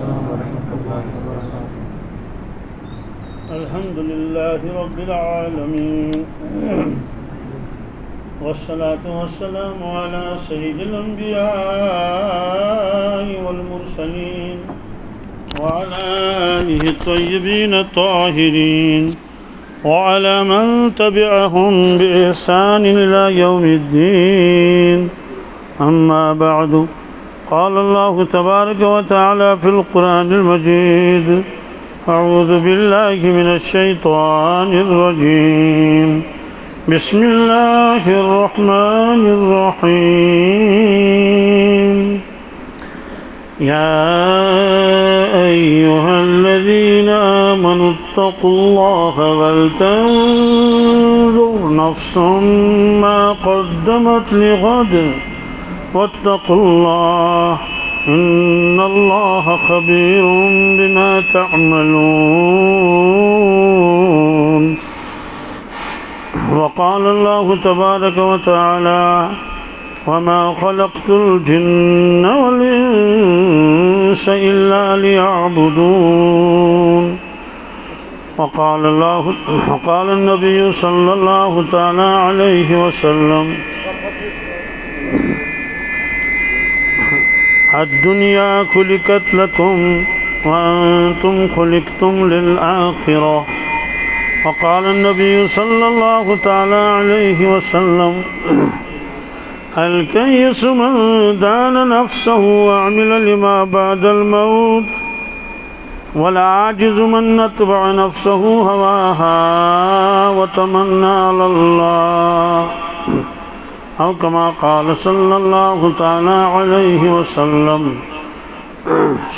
السلام ورحمۃ اللہ وبرکاتہ۔ الحمد للہ رب العالمین والصلاة والسلام على سید الانبیاء والمرسلین وعلى آلہ الطیبین الطاہرین وعلى من تبعهم بإحسان إلى يوم الدين. أما بعد، قال الله تبارك وتعالى في القرآن المجيد: أعوذ بالله من الشيطان الرجيم، بسم الله الرحمن الرحيم. يا أيها الذين آمنوا اتقوا الله ولتنظر نفس ما قدمت لغد واتقوا الله إن الله خبير بما تعملون. وقال الله تبارك وتعالى: وما خلقت الجن والإنس إلا ليعبدون. وقال النبي صلى الله تعالى عليه وسلم: الدنيا خلقت لكم وأنتم خلقتم للآخرة. وقال النبي صلى الله تعالى عليه وسلم: الكيس من دان نفسه وعمل لما بعد الموت، والعاجز من اتبع نفسه هواها وتمنى على الله، أو كما قال صلى الله تعالى عليه وسلم.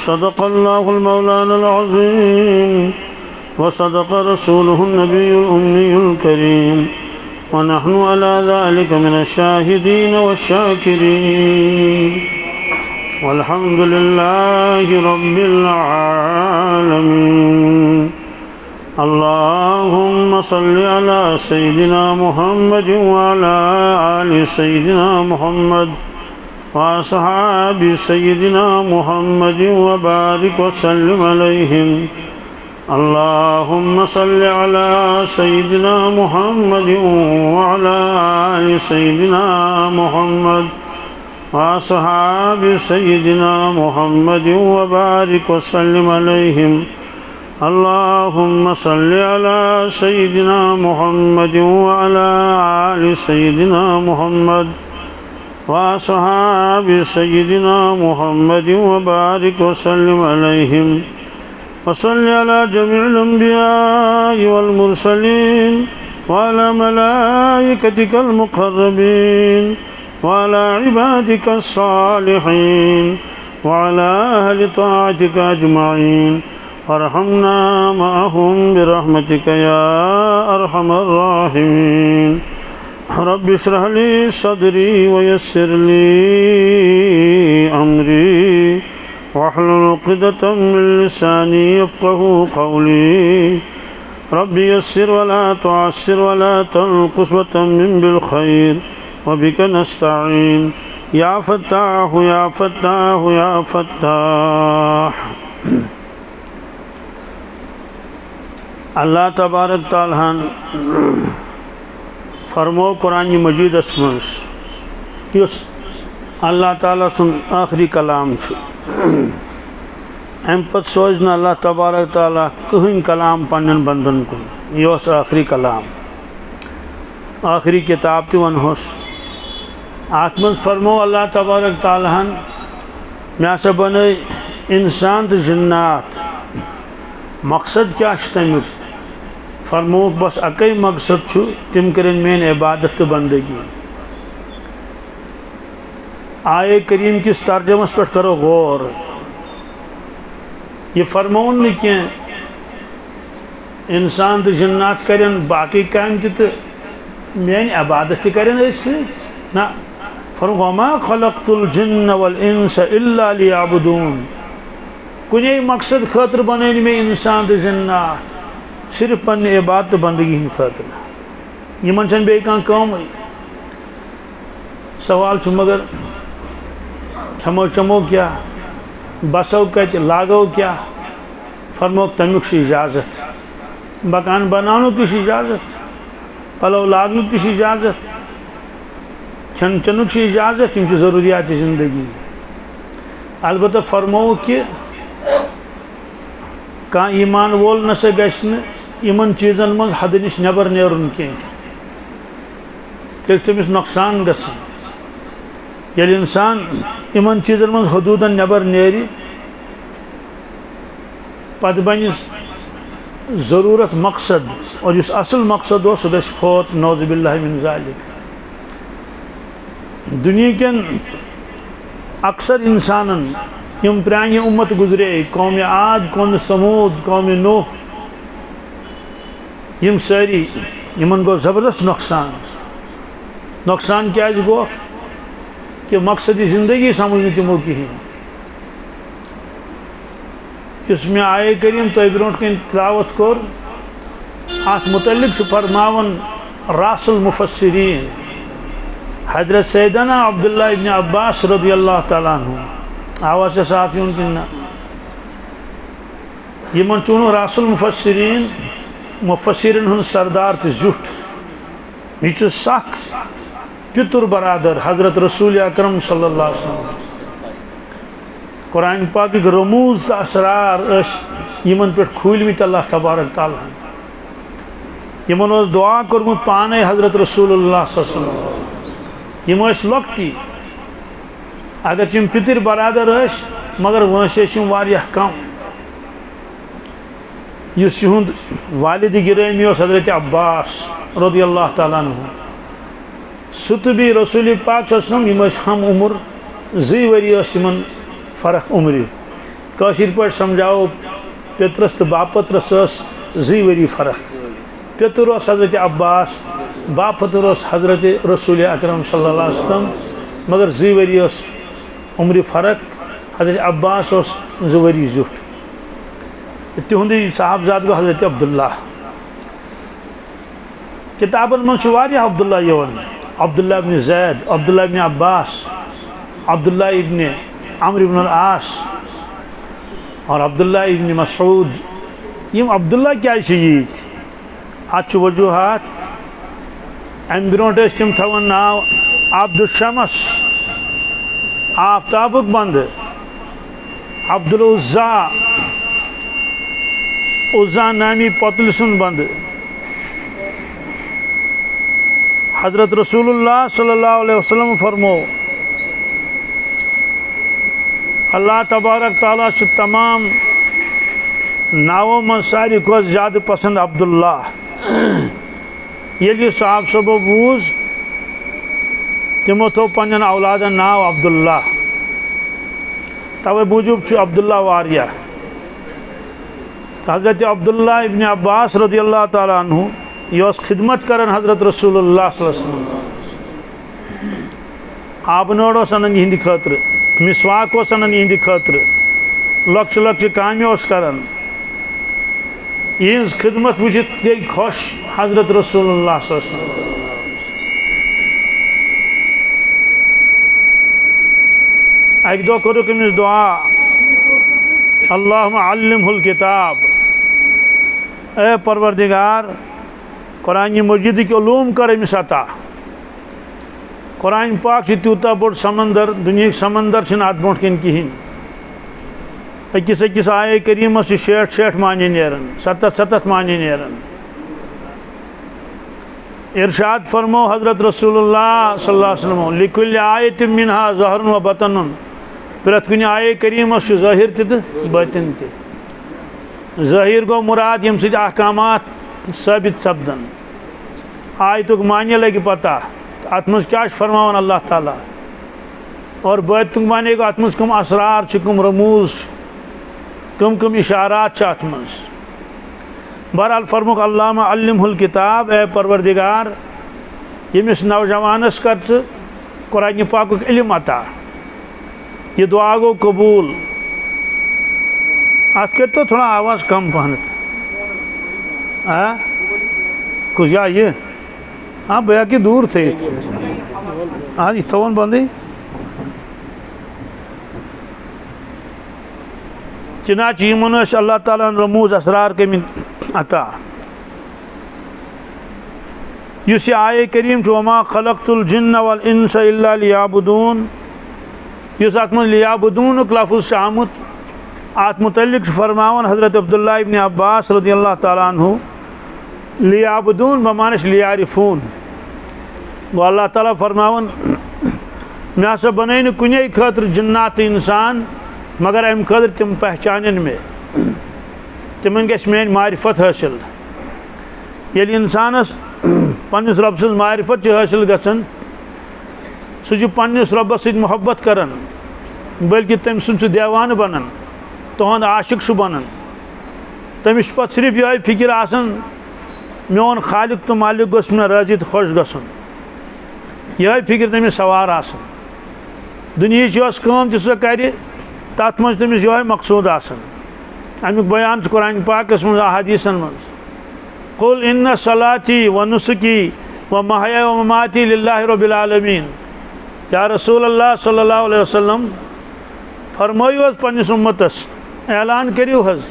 صدق الله المولانا العظيم، وصدق رسوله النبي الأمي الكريم، ونحن على ذلك من الشاهدين والشاكرين، والحمد لله رب العالمين. اللهم صل على سيدنا محمد وعلى آل سيدنا محمد وأصحاب سيدنا محمد وبارك وسلم عليهم. اللهم صل على سيدنا محمد وعلى آل سيدنا محمد وأصحاب سيدنا محمد وبارك وسلم عليهم. اللهم صل على سيدنا محمد وعلى آل سيدنا محمد وأصحاب سيدنا محمد وبارك وسلم عليهم. وصل على جميع الأنبياء والمرسلين وعلى ملائكتك المقربين وعلى عبادك الصالحين وعلى أهل طاعتك أجمعين، وارحمنا معهم برحمتك يا أرحم الراحمين. رب اشرح لي صدري ويسر لي أمري واحلل عقدة من لساني يفقهوا قولي. رب يسر ولا تعسر ولا تنقص وتمم بالخير وبك نستعين يا فتاح يا فتاح يا فتاح. اللہ تبارک تعالیٰ فرمو قرآن مجید اسمس یس اللہ تعالیٰ سن آخری کلام ام پت سوز نا اللہ تبارک تعالیٰ کہین کلام پنن بندن کن، یہ آخری کلام، آخری کتاب تی ونہوس. آتمز فرمو اللہ تبارک تعالیٰ میں سے بنے انسان تو جنات، مقصد کیا تمیک؟ فرمو بس اکی مقصد چھو تم کرن مین عبادت بندگی. آئے کریم کس ترجمس پر کرو غور. یہ فرمون نہیں کیا انسان تو جنات کرن باقی کام تو مین عبادت کرن اس نا. فرمو وما خلقت الجن والانس الا لیعبدون. کنی مقصد خاطر بنائیں میں انسان تو جنات صرف پنی عبادت بندگی ہن خاطر. یہ منچن بے کان کام سوال چھو مگر کھمو چمو کیا بسو کت لاگو کیا فرموک تمیک اجازت مکان بنانو تش اجازت پلو لاگنو تش اجازت کھن چنک اجازت یم ضروریات زندگی البتہ فرمو کہ کان ایمان وول نسا گژھِ یمن چیزن من حد نش نبر نیرن کی تمس نقصان گژھان یل انسان یمن چیزن من حدودن نبر نیری پتہ بن ضرورت مقصد اور اس اصل مقصد ہو سہ گژھِ فوت نعوذ باللہ من ذالک دنیا کن اکثر انسانن یم پرانی امت گزرے قوم عاد قوم سمود قوم نوح یم ساری یمن گو زبردست نقصان کیا گو کہ مقصد زندگی سمجھ تمو کہین اس میں آئے کریم تو برونٹ کن تلاوت کور ات متعلق فرماون راس المفسرین حضرت سیدنا عبداللہ ابن عباس رضی اللہ تعالیٰ عنہ آواز سے صحافی ان کی نا یہ من چونو راس المفسرین مفسرین ہن سردار تی زیوٹ یہ سخ پتر برادر حضرت رسول اکرم صلی اللہ علیہ وسلم قرآن پاک رموز تا اسرار یمن پر کھولمت اللہ تبارک تعالیٰ یمن اس دعا کرمت پانے حضرت رسول اللہ صلی اللہ علیہ وسلم یم لکٹی اگر چم پتر برادر مگر ونس واریاہ کم اس یہند والد گرامی حضرت عباس رضی اللہ تعالیٰ عنہ ستبی رسول پاک صلی اللہ علیہ وسلم یم ہم عمر زی وری یمن فرق عمری کاشر پہ سمجھاؤ پترس تو باپترس زی وری فرق پتر حضرت عباس باپتر حضرت رسول اکرم صلی اللہ علیہ وسلم مگر زی وری عمری فرق حضرت عباس زی وری زیوٹ تہندی صاحبزاد گو حضرت عبداللہ کتابن من واریاہ عبداللہ یون عبداللہ ابن زید عبداللہ ابن عباس عبداللہ ابن عمر ابن العاص اور عبداللہ ابن مسعود یم عبداللہ کیا شہید ات وجوہات ام برونٹ تم تھوان ناو عبد الشمس آفتابک بند عبد العزا عزا نامی پتل سن بند حضرت رسول اللہ صلی اللہ علیہ وسلم فرمو اللہ تبارک تعالیٰ سے تمام ناو من ساری کو زیادہ پسند عبداللہ یہ صاحب صبح بوز تمو تھو پنجن اولادن ناو عبداللہ توے بوجوب چھو عبداللہ واریہ حضرت عبداللہ ابن عباس رضی اللہ تعالیٰ عنہ یہ خدمت کرن حضرت رسول اللہ صلی اللہ علیہ وسلم آب نوڑو سنن ہندی خاطر مسواک سنن ہندی خاطر لکچ لکچ کامی کرن یہ خدمت وچت گئی خوش حضرت رسول اللہ صلی اللہ علیہ وسلم ایک دو کرو کمس دعا اللہم علمہ الکتاب اے پروردگار قرآن مجید کی علوم کر امس عطا قرآن پاک سے تیوتا بڑ سمندر دنیا سمندر چھن ات برونٹ کن کہین اکس اکس آئے کریمس 60 معنی نیرن 70 معنی نیرن ارشاد فرمو حضرت رسول اللہ صلی اللہ علیہ وسلم لکل آیت منہا ظہر و بطن پرت کنی آئے کریمس ظاہر تہ باطن تہ ظاہر گو مراد یم سید احکامات ثابت سپدن آیتک معنی لگی پتہ ات مز کیا فرماون اللہ تعالیٰ اور باطن معنی گو ات مز کم اسرار کم رموز کم اشارات ات مز بہرحال فرموک اللہم علمہ الکتاب اے پروردگار یمس نوجوانس کر قرآن پاک علم عطا یہ دعا گو قبول ات کر تو تھوڑا آواز کم پہنت کچھ یا یہ ہاں بیا کی دور تھے ہاں یہ تھون بندی چنانچہ یمن اللہ تعالیٰ رموز اسرار کٔرمٕتۍ عطا یُس یہ آیے کریم وما خلقت الجن والانس الا لیعبدون یُس اتھ منٛز لیعبدونُک لفظ چھُ آمُت اتھ متعلق چھُ فرماوان حضرت عبداللہ ابن عباس رضی اللہ تعالیٰ عنہ لیعبدون بمعنی چھُ لیعرفون گوٚو اللہ تعالیٰ فرماوان مےٚ ہسا بنٲے نہٕ کُنے خٲطرٕ جنات تہٕ اِنسان مگر امہِ خٲطرٕ تِم پہچانن مےٚ تِمن گژھِ میٲنۍ معرفت حٲصِل ییٚلہِ اِنسانس پننس رۄب سٕنٛز معرفت چھِ حٲصِل گژھان سُہ چھُ پننس رۄبس سۭتۍ محبت کران بلکہِ تٔمۍ سُنٛد چھُ دیوانہٕ بنان تُہُنٛد عاشق چھُ بنان تٔمِس چھُ پتہٕ صرف یِہوٚے فِکر آسان میون خالق تہٕ مالک گوٚژھ مےٚ رٲضی تہٕ خۄش گژھُن یِہوٚے فِکر تٔمِس سوار آسان دُنہِچ یۄس کٲم تہِ سۄ کرِ تتھ منٛز چھُ تٔمِس یِہوٚے مقصوٗد آسان امیُک بیان چھُ قرآنِ پاکس منٛز احادیٖثن منٛز قل ان صلاتی و نسکی و محیای و مماتی للہ رب العالمین یا رسول اللہ صلی اللہ علیہ وسلم فرمٲیِو حظ پننس اُمتس اعلان کٔرِو حظ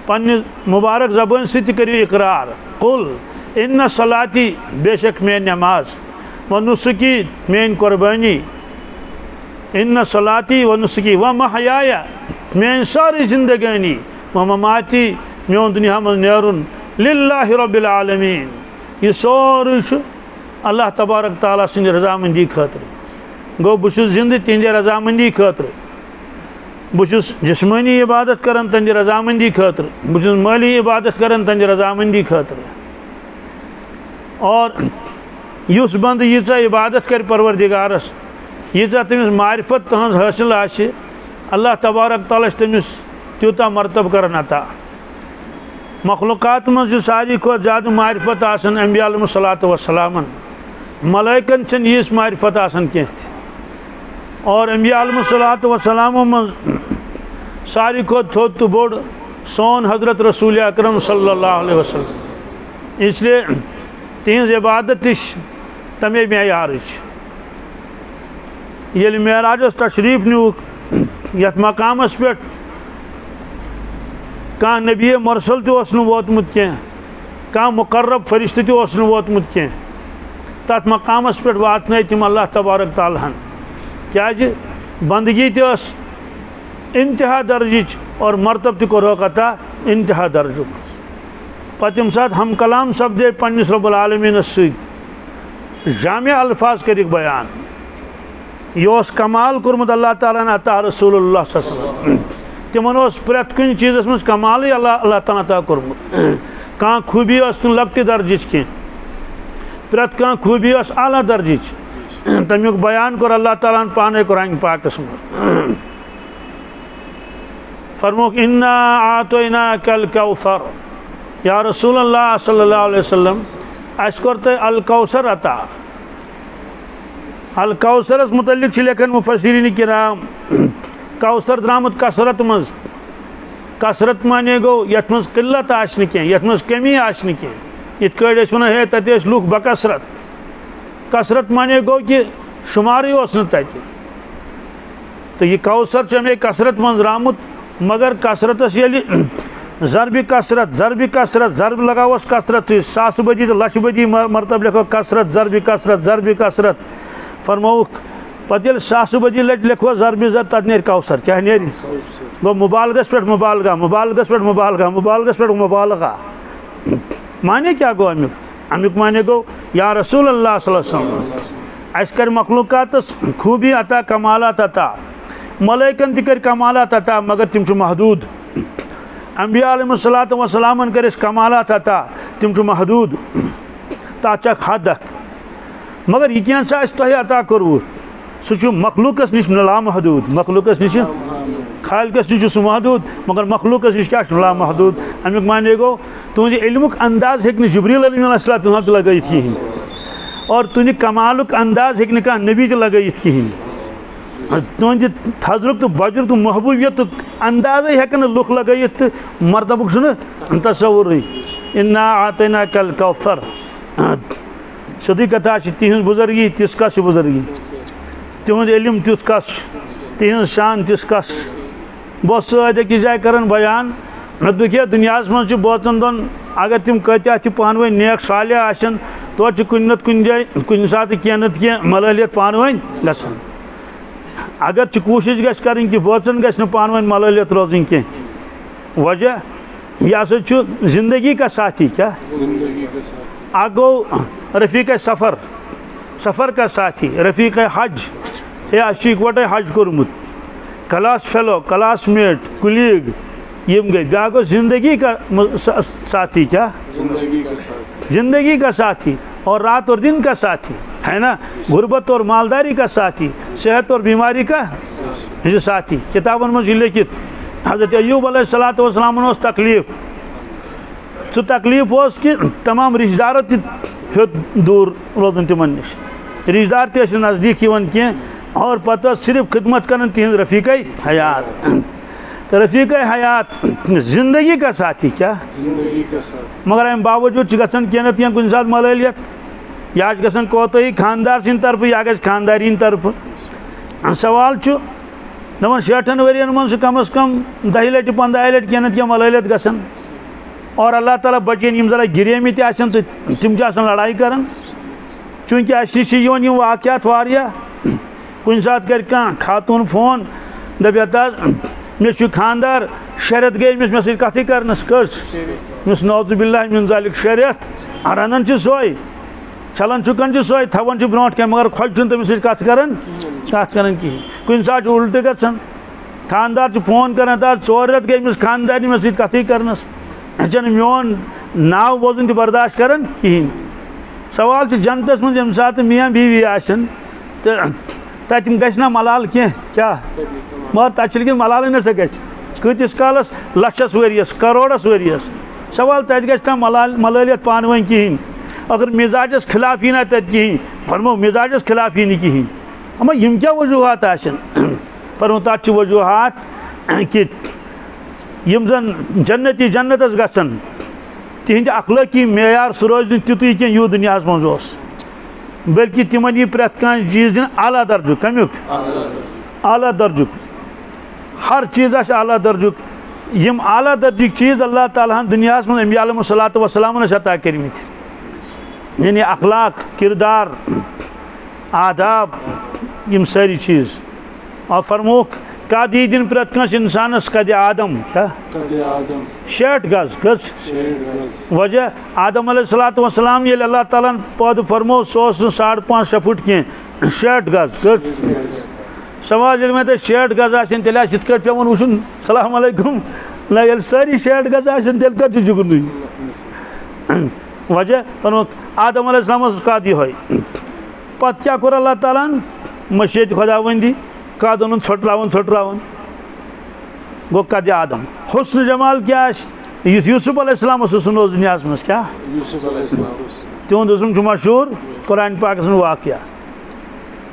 پننہِ مبارک زبٲنۍ سۭتۍ تہِ کٔرِو اقرار قل ان صلاتی بے شک میٲنۍ نٮ۪ماز و نسکی میٲنۍ قۄربٲنی ان صلاتی و نسکی و محیایا میٲنۍ سٲرٕے زندگٲنی و مماتی میون دُنیا منٛز نیرُن للہ رب العالمین یہ سورُے چھُ اللہ تبارک تعالیٰ سٕنٛدِ رضامندی خٲطرٕ گوٚو بہٕ چھُس زندٕ تِہنٛدِ رضامندی خٲطرٕ بہٕ چھُس جسمٲنی عبادت کران تہنٛدِ رضامندی خٲطرٕ بہٕ چھُس مٲلی عبادت کران تہنٛدِ رضامندی خٲطرٕ اور یُس بندٕ ییٖژاہ عبادت کرِ پروردگارس ییٖژاہ تٔمِس معرفت تٕہنٛز حٲصِل آسہِ اللہ تبارک تعالیٰ چھُ تٔمِس تیوٗتاہ مرتب کران عطا مخلوقات منٛز چھُ ساروی کھۄتہٕ زیادٕ معرفت آسان انبیاء علیہم الصلاۃ وسلامن ملٲیکن چھنہٕ یِژھ معرفت آسان کینٛہہ تہِ اور انبیاء علیہم الصلاۃ وسلامو منٛز ساروی کھۄتہٕ تھوٚد تہٕ بوٚڑ سون حضرت رسول اکرم صلی اللہ علیہ وسلم اس لیے تِہنٛز عبادت تہِ چھِ تمے معیارٕچ ییٚلہِ معراجس تشریٖف نیوٗکھ یتھ مقامس پٮ۪ٹھ کانٛہہ نبی مرسل تہِ اوس نہٕ ووتمُت کینٛہہ کانٛہہ مقرب فرشتہٕ تہِ اوس نہٕ ووتمُت کینٛہہ تتھ مقامس پٮ۪ٹھ واتنٲے تِم اللہ تبارک تعالیٰ ہن کیازِ بندگی تہِ ٲس انتہا درجٕچ اور مرتب تہِ کوٚرہوکھ عطا انتہا درجُک پتہٕ ییٚمہِ ساتہٕ ہم کلام سپدے پننس رب العالمیٖنس سۭتۍ جامع الفاظ کٔرِکھ بیان یہِ اوس کمال کوٚرمُت اللہ تعالیٰ ہن عطا رسول اللہ صلی اللہ علیہ وسلم تِمن اوس پرٛٮ۪تھ کُنہِ چیٖزس منٛز کمالٕے اللہ تعالیٰ عطا کوٚرمُت کانٛہہ خوٗبی ٲس نہٕ لۄکٹہِ درجٕچ کینٛہہ پرٛٮ۪تھ کانٛہہ خوٗبی ٲس اعلیٰ درجٕچ تمیُک بیان کوٚر اللہ تعالیٰ ہن پانے قرآنِ پاکس منٛز فرموکھ انا اعطیناک الکوثر یا رسول اللہ صلی اللہ علیہ وسلم اَسہِ کوٚر تۄہہِ الکوثر عطا الکوثرس متعلق چھِ لیکھان مفسریٖنِ کرام کوثر درامُت کثرت منٛز کثرت مانے گوٚو یتھ منٛز قلت آسہِ نہٕ کینٛہہ یتھ منٛز کمی آسہِ نہٕ کینٛہہ یِتھ کٲٹھۍ أسۍ ونو ہے تتہِ ٲسۍ لُکھ بکثرت کثرت مانے گوٚو کہِ شُمارٕے اوس نہٕ تتہِ تہٕ یہِ کوثر چھُ امے کثرت منٛز درامُت مگر کثرتس ییٚلہِ ضربِ کثرت ضرب لگاوس کثرت سۭتۍ ساسہٕ بدی تہٕ لچھِ بدی مرتب لیکھو کثرت ضربِ کثرت فرمووُکھ پتہٕ ییٚلہِ ساسہٕ بدی لٹہِ لیکھو ضربِ ضرب تتھ نیرِ کوثر کیاہ نیرِ گوٚو مُبالغس پٮ۪ٹھ مُبالغس پٮ۪ٹھ مُبالغہ مانے کیاہ گوٚو امیُک مانے گوٚو یا رسول اللہ صلی اللہ علیہ وسلم اَسہِ کَرِ مخلوقاتس خوٗبی عطا کمالات عطا ملٲیکن تہِ کٔرۍ کمالات عطا مگر تِم چھِ محدوٗد انبیاء علیہم الصلاۃ وسلامن کٔرۍ اَسہِ کمالات عطا تِم چھِ محدوٗد تتھ چھِ اکھ حد اکھ مگر یہِ کینٛژھا اَسہِ تۄہہِ عطا کوٚروٕ سُہ چھُ مخلوٗقس نِش لامحدوٗد مخلوٗقس نِش خالقس نِش چھُ سُہ محدوٗد مگر مخلوٗقس نِش کیاہ چھُ لامحدوٗد امیُک معنی گوٚو تُہنٛدِ علمُک انداز ہیٚکہِ نہٕ جبریٖل علیہ السلام تہِ لگٲیِتھ کِہینۍ اور تُہنٛدِ کمالُک انداز ہیٚکہِ نہٕ کانٛہہ نبی تہِ لگٲیِتھ کِہینۍ تُہنٛدِ تھزرُک تہٕ بجرُک تہٕ محبوٗبیتُک اندازے ہیٚکن نہٕ لُکھ لگٲیِتھ تہٕ مرتبُک چھُنہٕ تصورٕے انا اعطیناک الکوثر سیٚودُے کتھا چھِ تِہنٛز بُزرگی تِژھ کس چھِ بُزرگی تِہُنٛد علم تیُتھ کس چھُ تِہنٛز شان تِژھ کس چھِ بہت سید أکِس جایہِ کران بیان مےٚ دوٚپُکھ ہے دُنیاہس منٛز چھِ بوزن دۄن اگر تِم کۭتیاہ تہِ پانہٕ ؤنۍ نیک صالح آسن توتہِ چھِ کُنہِ نتہٕ کُنہِ جایہِ کُنہِ ساتہٕ کینٛہہ نتہٕ کینٛہہ ملٲلیت پانہٕ ؤنۍ گژھان اگر ژٕ کوٗشِش گژھِ کرٕنۍ کہِ بٲژن گژھِ نہٕ پانہٕ ؤنۍ ملٲلیت روزٕنۍ کینٛہہ وجہ یہ ہسا چھُ زندگی کا ساتھی کیا اکھ گوٚو رفیٖق سفر سفر کا ساتھی رفیٖق حج ہے اَسہِ چھُ اِکوٹے حج کوٚرمُت class fellow classmate colleague یم گئی بیاکھ گوٚو زندگی کا ساتھی کیا زندگی کا ساتھی اور رات اور دن کا ساتھی ہے نا غربت اور مالداری کا ساتھی صحت اور بیماری کا ساتھی کتابن منٛز چھُ لیکھِتھ حضرت ایوب علیہ الصلوۃ والسلام اوس تکلیف سُہ تکلیف اوس کہ تمام رشتہٕ دارو تہِ ہیوٚت دوٗر روزُن تِمن نِش رشتہٕ دار تہِ ٲسۍ نہٕ نزدیٖک یِوان کینٛہہ اور پتہٕ ٲس صرف خدمت کران تِہنٛز رفیٖقے حیات تو رفیٖقے حیات زندگی کا ساتھی کیا مگر امہِ باوجوٗد چھِ گژھان کینٛہہ نتہٕ کینٛہہ کُنہِ ساتہٕ ملٲلیت یا چھِ گژھان کوتٲہی خاندار سٕنٛدِ طرفہٕ یا گژھِ خانداری ہٕنٛدِ طرفہٕ سوال چھُ دپان 60 ؤرین منٛز چھُ کم از کم 10 لٹہِ 15 لٹہِ کینٛہہ نتہٕ کینٛہہ ملٲلیت گژھان اور اللہ تعالیٰ بچن یم ذرا گریمٕتۍ آسن تہٕ تِم چھِ آسان لڑٲے کران چوٗنٛکہِ اَسہِ نِش چھِ یِوان یِم واقعات واریاہ کُنہِ ساتہٕ کرِ کانٛہہ خاتوٗن فون دپہِ ہتا مےٚ چھُ خاندار شریعت گٔے أمِس مےٚ سۭتۍ کتھٕے کرنس کٔژ أمِس نعوذ باللہ من ذالک شریعت رنان چھِ سۄے چھلان چُکان چھِ سۄے تھاوان چھِ برونٛٹھ کینٛہہ مگر خۄجہِ چھُنہٕ تٔمِس سۭتۍ کتھ کران کِہیٖنۍ کُنہِ ساتہٕ چھُ اُلٹہٕ گژھان خاندار چھُ فون کران تا 4 رٮ۪تھ گٔے أمِس خاندارنہِ مےٚ سۭتۍ کتھٕے کرنس یہِ چھنہٕ میون ناو بوزُن تہِ برداشت کران کِہیٖنۍ سوال چھُ جنتس منٛز ییٚمہِ ساتہٕ میاں بیوی آسن تہٕ تتہِ گژھِ نا ملال کینٛہہ کیٛاہ مگر تتہِ چھُ لیکن ملالٕے نسا گژھِ کۭتِس کالس لچھس ؤرِیس کروڑس ؤرِیس سوال تتہِ گژھِ نا ملٲلیت پانہٕ ؤنۍ کِہیٖنۍ اگر مزاجس خلاف یی نا تتہِ کِہیٖنۍ فرمو مزاجس خلاف یی نہٕ کِہیٖنۍ اما یِم کیٛاہ وجوٗہات آسن فرمو تتھ چھِ وجوٗہات کہِ یم زن جنتی جنتس گژھن تہنٛدِ اخلٲقی معیار سُہ روزِ نہٕ تیُتُے کینٛہہ یوٗت دُنیاہس منٛز اوس بلکہِ تِمن یی پرٛٮ۪تھ کانٛہہ چیٖز دِنہٕ اعلیٰ درجُک کمیُک اعلیٰ درجُک ہر چیٖز آسہِ اعلیٰ درجُک یم اعلیٰ درجٕکۍ چیٖز اللہ تعالیٰ ہن دُنیاہس منٛز انبیاء علیہم الصلوۃ والسلامن ٲسۍ عطا کٔرمٕتۍ یعنی اخلاق کردار آداب یم سٲری چیٖز اور فرموکھ قد یی دِنہٕ پرٛٮ۪تھ کٲنٛسہِ انسانس قدِ آدم کیٛاہ 60 گز کٔژ وجہ آدم علیہ الصلوۃ والسلام ییٚلہِ اللہ تعالیٰ ہن پٲدٕ فرموو سُہ اوس نہٕ 5.5-6 فُٹ کینٛہہ 60 گز کٔژ سوال ییٚلہِ مےٚ تۄہہِ 60 گز آسن تیٚلہِ آسہِ یِتھ کٲٹھۍ پیٚوان وٕچھُن السلام علیکم نہ ییٚلہِ سٲری 60 گز آسن تیٚلہِ کتھ چھُ جُگنُے وجہ فرموکھ آدم علیہ السلام اوس قد یِہوے پتہٕ کیٛاہ کوٚر اللہ تعالیٰ ہن مشیت خۄدا بندی قد اوٚنُن ژھۄٹراوان گوٚو قدِ آدم حسن جمال کیٛاہ آسہِ یُتھ یوٗسف علیہ السلام اوس سُہ اوس دُنیاہس منٛز کیٛاہ تِہُنٛد اسم چھُ مشہوٗر قرآن پاکس منٛز واقعہ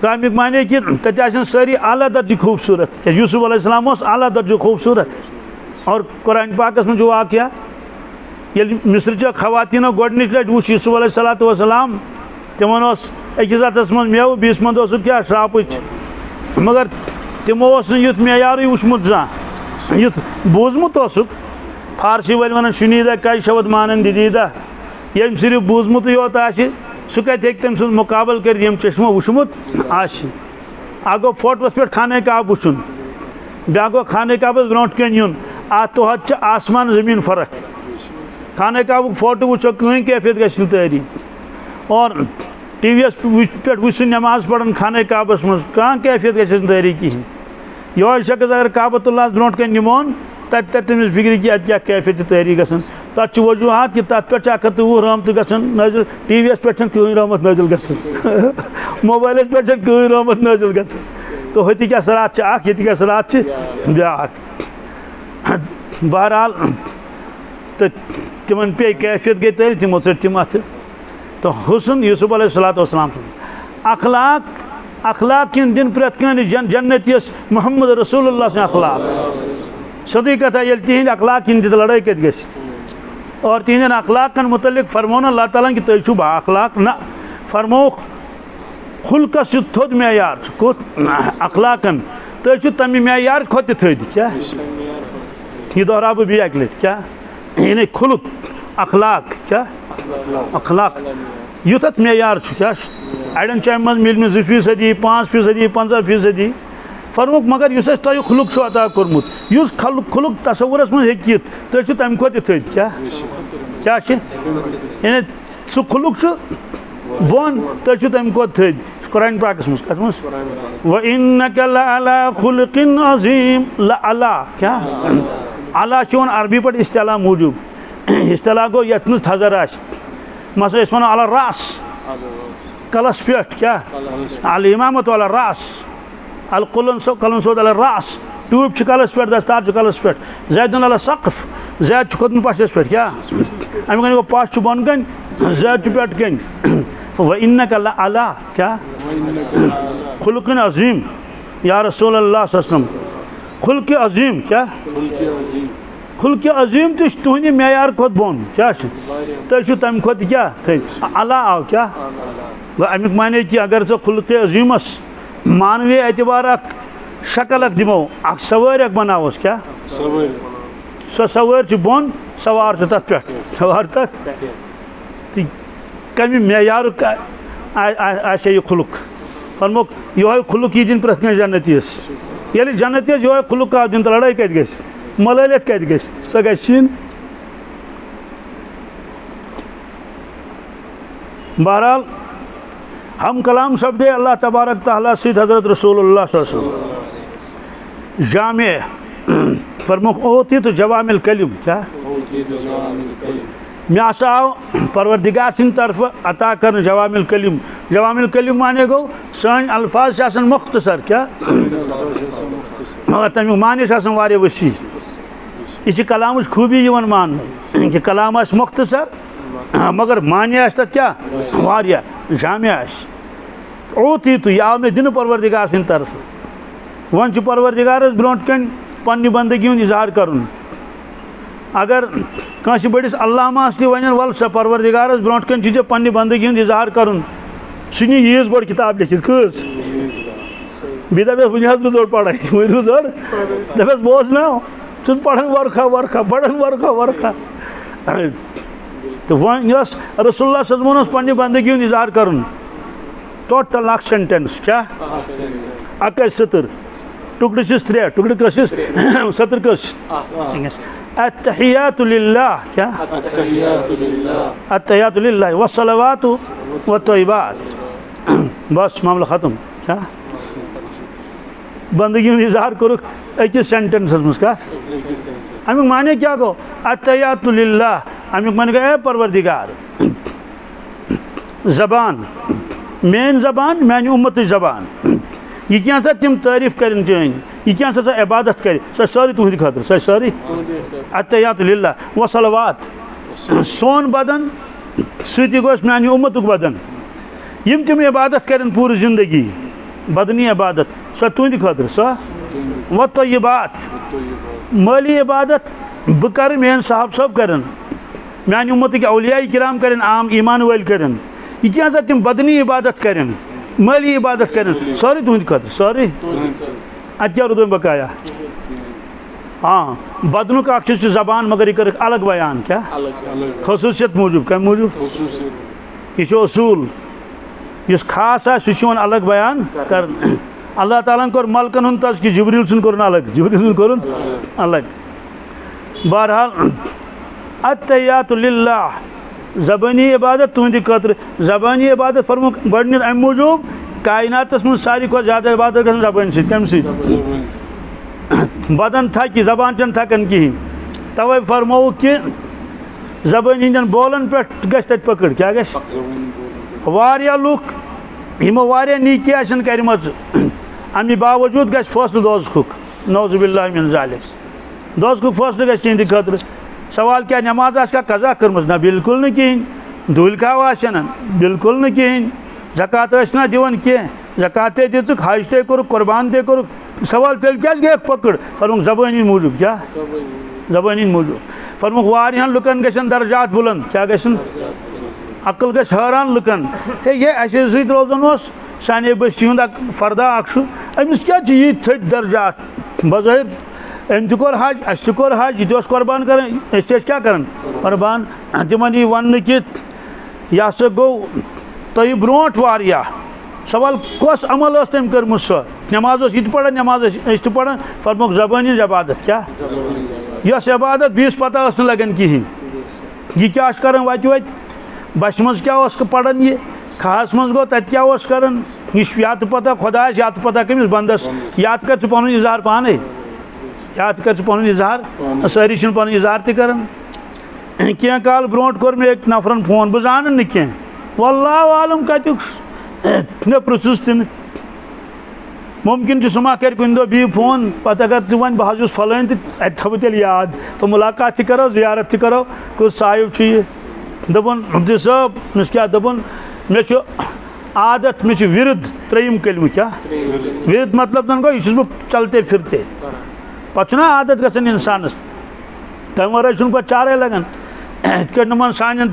تمیُک معنی کہِ تتہِ آسن سٲری اعلیٰ درجٕکۍ خوٗبصوٗرت کیٛازِ یوٗسف علیہ السلام اوس اعلیٰ درجُک خوٗبصوٗرت اور قرآن پاکس منٛز چھُ واقعہ ییٚلہِ مصرچو خواتیٖنو گۄڈنِچ لٹہِ وُچھ یوٗسف علیہ الصلوۃ والسلام تِمن اوس أکِس ہتس منٛز میوٕ بیٚیِس منٛز اوسُکھ کیٛاہ شراپٕچ مگر تِمو اوس نہٕ یُتھ معیارٕے وٕچھمُت زانٛہہ یُتھ بوٗزمُت اوسُکھ فارسی وٲلۍ ونان شُنیٖدہ کیشوت مانن دیٖدہ ییٚمۍ صرف بوٗزمُتٕے یوت آسہِ سُہ کتہِ ہیٚکہِ تٔمۍ سُنٛد مُقابلہٕ کٔرِتھ ییٚمۍ چشمو وٕچھمُت آسہِ اکھ گوٚو فوٹوَس پٮ۪ٹھ خانہ کعبہ وٕچھُن بیٛاکھ گوٚو خانہ کعبس برونٛٹھ کَنۍ یُن اتھ تحت چھِ آسمان زٔمیٖن فرق خانہ کعبُک فوٹو وٕچھو کٕہٕنۍ کیفیت گژھِ نہٕ تٲری اور ٹی وی یس پٮ۪ٹھ وٕچھ سُہ نٮ۪ماز پران خانہ کعبس منٛز کانٛہہ کیفیت گژھٮ۪س نہٕ تٲری کِہیٖنۍ یِہوے شخص اگر کعبۃ اللہس برونٛٹھ کَنۍ نِمون تتہِ ترِ تٔمِس فِکرِ کہِ اَتہِ کیٛاہ کیفیت تٲری گژھان تتھ چھُ وجوٗہات کہِ تتھ پٮ۪ٹھ چھِ 120 رحمتہٕ گژھان نٲزِل ٹی وی یس پٮ۪ٹھ چھنہٕ کٕہٕنۍ رحمت نٲزِل گژھان موبایلس پٮ۪ٹھ چھنہٕ کٕہٕنۍ رحمت نٲزِل گژھان تو ہُتِکۍ اثرات چھِ اکھ ییٚتِکۍ اثرات چھِ بیٛاکھ بہرحال تہٕ تِمن پیٚیہِ کیفیت گٔے تٲری تِمو ژٔٹۍ تِم اتھٕ تو حسن یوٗسف علیہ الصلوۃ والسلام سُنٛد اخلاق کِنۍ دِنۍ پرٛٮ۪تھ کٲنٛسہِ جنتیس محمد رسول اللہ سٕنٛدۍ اخلاق سیٚودُے کتھا ییٚلہِ تِہنٛدۍ اخلاق کِنۍ دِتھ لڑٲے کتہِ گژھِ اور تِہنٛدٮ۪ن اخلاقن متعلق فرموو نہٕ اللہ تعالیٰ کہِ تُہۍ چھِو با اخلاق نہ فرمووُکھ خُلقس چھُ تھوٚد معیار کوٚت اخلاقن تُہۍ چھِو تمہِ معیار کھۄتہٕ تہِ تھٔدۍ کیٛاہ یہ دہرا بہ بیٚیہِ اکہِ لٹہِ کیا یعنی خلق اخلاق کیا اخلاق یُتھ اتھ معیار چھُ کیا اڑٮ۪ن جایَن منٛز مِلہِ نہٕ 2% 5% 50% فرموک مگر یُس اَسہِ تۄہہِ خلق چھُ عطا کوٚرمُت یُس خلق تصورس منٛز ہیٚکہِ یِتھ تُہۍ چھِو تَمہِ کھۄتہٕ تہِ تھٔدۍ کیٛاہ چھِ یعنی سُہ خلق چھُ بۄن تُہۍ چھِو تَمہِ کھۄتہٕ تھٔدۍ قرآن پاکس منٛز کتھ منٛز وَإِنَّكَ لَعَلَىٰ خُلُقٍ عَظِيمٍ لَعَلَىٰ کیٛاہ علا چھِ یِوان عربی پٲٹھۍ اصطلاح موٗجوٗب اصطلاح گوٚو یتھ منٛز تھزر آسہِ مثلاً أسۍ وَنو علی الراس کلس پٮ۪ٹھ کیٛاہ الامامۃ علی الراس القلن صوت علی الراس ٹوٗپۍ چھِ کلس پٮ۪ٹھ دستار چھُ کلس پٮ۪ٹھ زیدُن علی السقف زید چھُ کھوٚتمُت پشس پٮ۪ٹھ کیٛاہ اَمیُک وَنہِ گوٚو پش چھُ بۄن کَنہِ زید چھُ پٮ۪ٹھٕ کَنہِ وَإِنَّكَ لَعَلَىٰ کیٛاہ خُلُقٍ عظیٖم یا رسول اللہ صلی اللہ علیہ وسلم خلقِ عظیٖم کیٛاہ خلقِ عظیٖم تہِ چھُ تُہنٛدِ معیار کھۄتہٕ بۄن کیٛاہ چھُ تُہۍ چھِو تَمہِ کھۄتہٕ کیٛاہ تھٔدۍ علا آو کیٛاہ گوٚو اَمیُک معنی کہِ اگر ژٕ خلقِ عظیٖمس مانوی اعتبار اکھ شکل اکھ دِمو اکھ سوٲرۍ اکھ بناووس کیٛاہ سۄ سوٲرۍ چھِ بۄن سوار چھُ تتھ پٮ۪ٹھ سوار تتھ تہٕ کمہِ معیارُک آسہِ یہِ خلق فرموک یِہوے خلق یی دِنہٕ پرٛٮ۪تھ کٲنٛسہِ جنتیس ییٚلہِ جنتیس یِہوے خلق آو دِنہٕ تہٕ لڑٲے کتہِ گژھِ ملٲلیت کتہِ گژھِ سۄ گژھِ نہٕ بہرحال ہم کلام سپدے اللہ تبارک تعالیٰ سۭتۍ حضرت رسول اللہ صلی اللہ علیہ وسلم جامع فرموک اوتیت جوامع الکلم کیٛاہ مےٚ ہسا آو پروردگار سٕنٛدِ طرفہٕ عطا کرنہٕ جوامع الکلم جوامع الکلم معنی گوٚو سٲنۍ الفاظ چھِ آسان مختصر کیٛاہ مگر تمیُک معنی چھُ آسان واریاہ وسیع یہ چھِ کلامٕچ خوٗبی یِوان ماننہٕ کہِ کلام آسہِ مختصر مگر معنی آسہِ تتھ کیٛاہ واریاہ جامع آسہِ اوتیٖتو یہِ آو مےٚ دِنہٕ پروردگار سٕنٛدِ طرفہٕ وۄنۍ چھُ پروردگارس برونٛٹھ کَنۍ پننہِ بندگی ہُنٛد اظہار کرُن اگر کٲنٛسہِ بٔڑِس علامہس تہِ وَنن وَلہٕ سا پروردگارس برونٛٹھ کَنۍ چھُ ژےٚ پننہِ بندگی ہُنٛد اظہار کرُن سُہ نی ییٖژ بٔڑ کِتاب لیکھِتھ کۭژ بیٚیہِ دپٮ۪س وُنہِ حظ روٗز أڑ پران وُنہِ روٗز أڑ دپٮ۪س بوزناو ژٕ چھُس پران ورکھا بڑان ورکھا تہٕ وۄنۍ یۄس رسول اللہ صلی اللہ علیہ وسلم اوس پننہِ بندگی ہُنٛد اظہار کرُن ٹوٹل اکھ سینٹینس کیٛاہ اکھ آسہِ سٔتٕر ٹُکڑٕ چھِس 3 ٹُکڑٕ کٔژ چھِس سٔتٕر کٔژ چھِ التحیات للہ کیٛاہ التحیات للہ والصلوات والطیبات بس معاملہٕ ختم کیٛاہ بندگی ہُنٛد اظہار کوٚرُکھ أکِس سینٹینسس منٛز کتھ امیُک معنی کیٛاہ گوٚو التحیات للہ امیُک معنی گوٚو اے پروردگار زبان میٲنۍ زبان میانہِ اُمتٕچ زبان یہ کینٛژھا تِم تعریٖف کرن چٲنۍ یہ کینٛژھا سۄ عبادت کرِ سۄ چھِ سٲرٕے تُہنٛدِ خٲطرٕ سۄ چھِ سٲرٕے التحیات للہ وصلوات سون بدن سۭتی گوٚو میانہِ اُمتُک بدن یِم تِم عبادت کرن پوٗرٕ زندگی بدنی عبادت سۄ تُہنٛدِ خٲطرٕ سۄ وطیبات مٲلی عبادت بہٕ کرٕ میٲنۍ صاحب صٲب کرن میانہِ اُمتٕکۍ اولیاء کرام کرن عام ایمان وٲلۍ کرن یہ کینٛژھا تِم بدنی عبادت کرن مٲلی عبادت کرن سورُے تُہنٛدِ خٲطرٕ سورُے اَتہِ کیٛاہ روٗد وۄنۍ بقایا ہاں بدنُک اکھ چیٖز چھُ زبان مگر یہِ کٔرٕکھ الگ بیان کیٛاہ خصوٗصیت موٗجوٗب کمہِ موٗجوٗب یہِ چھُ اصوٗل یُس خاص آسہِ سُہ چھُ یِوان الگ بیان کرنہٕ اللہ تعالیٰ ہن کوٚر ملکن ہُنٛد تذکرٕ جبریٖل سُنٛد کوٚرُن الگ جبریٖل سُنٛد کوٚرُن الگ بہرحال التحیات للہ زبانی عبادت تُہنٛدِ خٲطرٕ زبانی عبادت فرموکھ گۄڈٕنیتھ امہِ موٗجوٗب کائناتس منٛز ساروی کھۄتہٕ زیادٕ عبادت گژھان زبٲنۍ سۭتۍ کمہِ سۭتۍ بدن تھکہِ زبان چھنہٕ تھکان کہیٖنۍ توے فرمووُکھ کہِ زبٲنۍ ہٕنٛدٮ۪ن بولن پٮ۪ٹھ گژھِ تتہِ پکٕڑ کیٛاہ گژھِ واریاہ لُکھ یِمو واریاہ نیکی آسن کرِمژٕ امہِ باوجوٗد گژھِ فٲصلہٕ دوزخُک نعوذ باللہ من ذالک دوزخُک فٲصلہٕ گژھِ تِہنٛدِ خٲطرٕ سوال کیٛاہ نٮ۪ماز آسکھا قضا کٔرمٕژ نہ بالکل نہٕ کِہیٖنۍ دوٗلۍ کھاو آسن بالکل نہٕ کِہیٖنۍ زکات ٲسۍ نا دِوان کینٛہہ زکات تے دِژٕکھ حج تے کوٚرُکھ قۄربان تے کوٚرُکھ سوال تیٚلہِ کیٛازِ گٔیکھ پکٕڑ فرموکھ زبٲنۍ ہٕنٛدۍ موٗجوٗب کیٛاہ زبٲنۍ ہٕنٛدۍ موٗجوٗب فرموکھ واریاہن لُکن گژھن درجات بُلنٛد کیٛاہ گژھن عقل گژھِ حٲران لُکن ہے یہِ اَسہِ سۭتۍ روزان اوس سانے بٔستی ہُنٛد اکھ فردا اکھ چھُ أمِس کیٛازِ چھِ ییٖتۍ تھٔدۍ درجات بظٲہر ام تہ کور حج اس تہ کور حج یہ قربان کرن اس کیا کرن قربان تمن یہ ون کہ یہ ہسا گو تہ برونٹ واریا سوال کس عمل اس تم کرم سو نماز اس یہ پڑھان نماز اس پڑھان فرموک زبانی عبادت کیا یس عبادت بیس پتہ اس لگن کہین یہ کیا کران وت وت بش مز کیا پڑھان یہ کھاس مز گو تت کیا کران یہ یا تو پتہ خدا یا تو پتہ کمس بندس یاد کر پن اظہار پانے یاد کر پن اظہار ساری چھ پن اظہار تہ کران کی کال برونٹ کور میں ایک نفرن فون بہ زانن نہ کی واللہ عالم کتک مے پرژھُس تہ ممکن سہ ما کر کن دہ بی فون پتہ اگر تہ ون بہ حظ فلٲنۍ تہ اتہ تھو تیٚلہِ یاد تو ملاقات تہ کرو زیارت تہ کرو کس صاحب چھ یہ دپن مفتی صٲب مس کیا دپن مے چھ عادت مے چھ ورد ترٛیِم کلمہ کیا ورد مطلب زن گو یہ چھس بہ چلتے پھرتے پتہ نا عادت گژھان انسانس تمہ ورٲے چھُنہٕ پتہٕ چارے لگان یِتھ کٲٹھۍ نمن سانٮ۪ن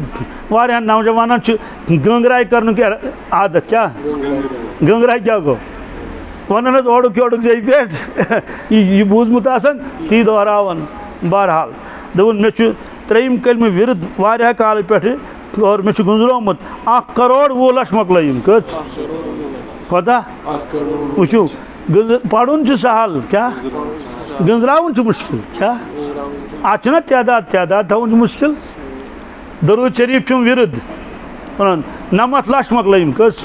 واریاہن نوجوانن چھ گنگراے کرنُک عادت کیا گنگراے کیا گو ونان حظ اوڑُک یورُک زیٚیہِ پٮ۪ٹھ یہ بوٗزمُت آسان تی دہراوان بہرحال دپُن مے چھ ترٛیِم کلمہ ورد واریاہ کالہٕ پٮ۪ٹھٕ اور مے چھ گنزرومُت 1,20,00,000 مۄکلٲیِم کٔژ کوتاہ وٕچھِو پرُن چھ سہل کیا گنزراوُن چھ مشکل کیا اتھ چھُنہ تعداد تھاوُن چھ مشکل درود شریف چھُم ورد ونان 90,00,000 مۄکلٲیِم کٔژ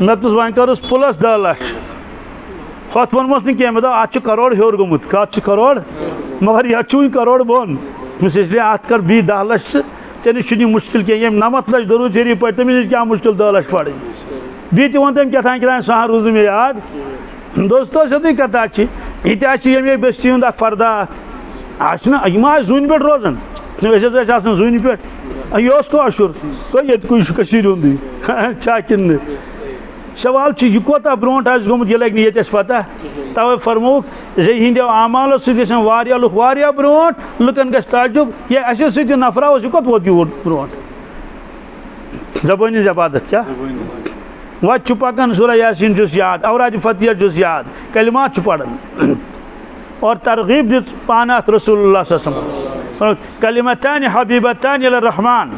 نتہٕ وۄنۍ کٔرٕس پلس 10,00,000 ہۄتھ ووٚنمَس نہٕ کینٛہہ مےٚ دوٚپ اتھ چھُ کروڑ ہیوٚر گوٚمُت کتھ چھُ کروڑ مگر یتھ چھُ وٕنہِ کروڑ بۄن اس لیے اتھ کر بیٚیہِ 10,00,000 ژےٚ نِش چھُنہٕ یہِ مشکل کینٛہہ ییٚمۍ 90,00,000 درود شریف پٔرۍ تٔمِس نِش کیٛاہ مشکل 10,00,000 پرٕنۍ بیٚیہِ تہِ ووٚن تٔمۍ کیٛاہ سۄ روٗز نہٕ مےٚ یاد دوستو سیٚودُے کتھا چھِ یہِ تہِ آسہِ ییٚمے بٔستی ہُنٛد اکھ فردا آسہِ نہ یِم آسہِ زوٗنہِ پٮ۪ٹھ روزان أسۍ حظ ٲسۍ آسان زوٗنہِ پٮ۪ٹھ یہِ اوس کٲشُر گوٚو ییٚتہِ چھُ کٔشیٖرِ ہُنٛدُے چھا کِنہٕ نہٕ سوال چھُ یہِ کوتاہ برونٛٹھ آسہِ گوٚمُت یہِ لگہِ نہٕ ییٚتہِ اَسہِ پتہ توے فرمووُکھ زِ ہِنٛدیو اعمالو سۭتۍ گژھن واریاہ لُکھ واریاہ برونٛٹھ لُکن گژھِ تعجب یہ اَسہِ سۭتۍ یہِ نفرا اوس یہِ کوٚت ووت یوٗر برونٛٹھ زبٲنی عبادت کیا وتہِ چھُ پکان سورہ یاسین چھُس یاد اورادِ فتحیہ چھُس یاد کلمات چھُ پران اور ترغیب دِژ پانہٕ اتھ رسول اللہ صلی اللہ علیہ وسلم کلمتان حبیبتان الی الرحمان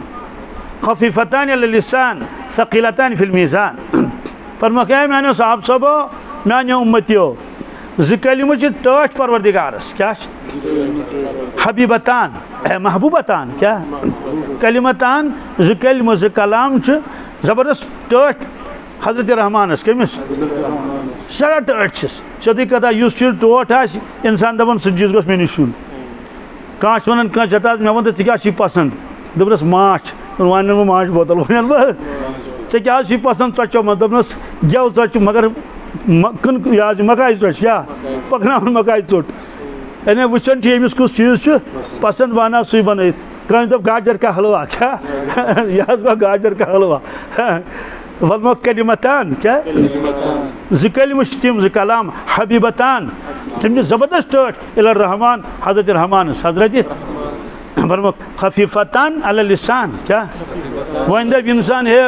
خفیفتان علی اللسان ثقیلتان فی المیزان فرموکھ اے میانیو صاحب صٲبو میانیو امتیو زٕ کلمہٕ چھِ ٹٲٹھۍ پروردگارس کیا حبیبتان محبوبتان کیا کلمتان زٕ کلمہٕ زٕ کلام چھِ زبردست ٹٲٹھۍ حضرت رحمانس کٔمِس سٮ۪ٹھاہ ٹٲٹھۍ چھِس سیٚودُے کتھا یُس چیٖز ٹوٹھ آسہِ انسان دپان سُہ چیٖز گوٚژھ مےٚ نِش یُن کانٛہہ چھُ ونان کٲنٛسہِ ہتا مےٚ ووٚن تہٕ ژےٚ کیٛاہ چھُے پسنٛد دوٚپنس ماچھ وۄنۍ انن بہٕ ماچھ بوتل وۄنۍ انہٕ بہٕ ژےٚ کیٛاہ حظ چھُے پسنٛد ژۄچو منٛز دوٚپنس گٮ۪و ژۄچہِ مگر یہِ حظ یہِ مکاے ژۄچہِ کیٛاہ پکناوُن مکاے ژوٚٹ یعنی وٕچھان چھِ ییٚمِس کُس چیٖز چھُ پسنٛد بہٕ انہا سُے بنٲیِتھ کٲنٛسہِ دوٚپ گاجر کا حلوا کیٛاہ یہِ حظ گوٚو گاجر کا حلوا فرموکھ کلمتان کیا زٕ کلمہٕ چھِ تِم زٕ کلام حبیبتان تِم چھِ زبردست ٹٲٹھۍ الی الرحمان حضرت رحمانس حضرت فرموکھ خفیفتان علی اللسان کیا وۄنۍ دپہِ انسان ہے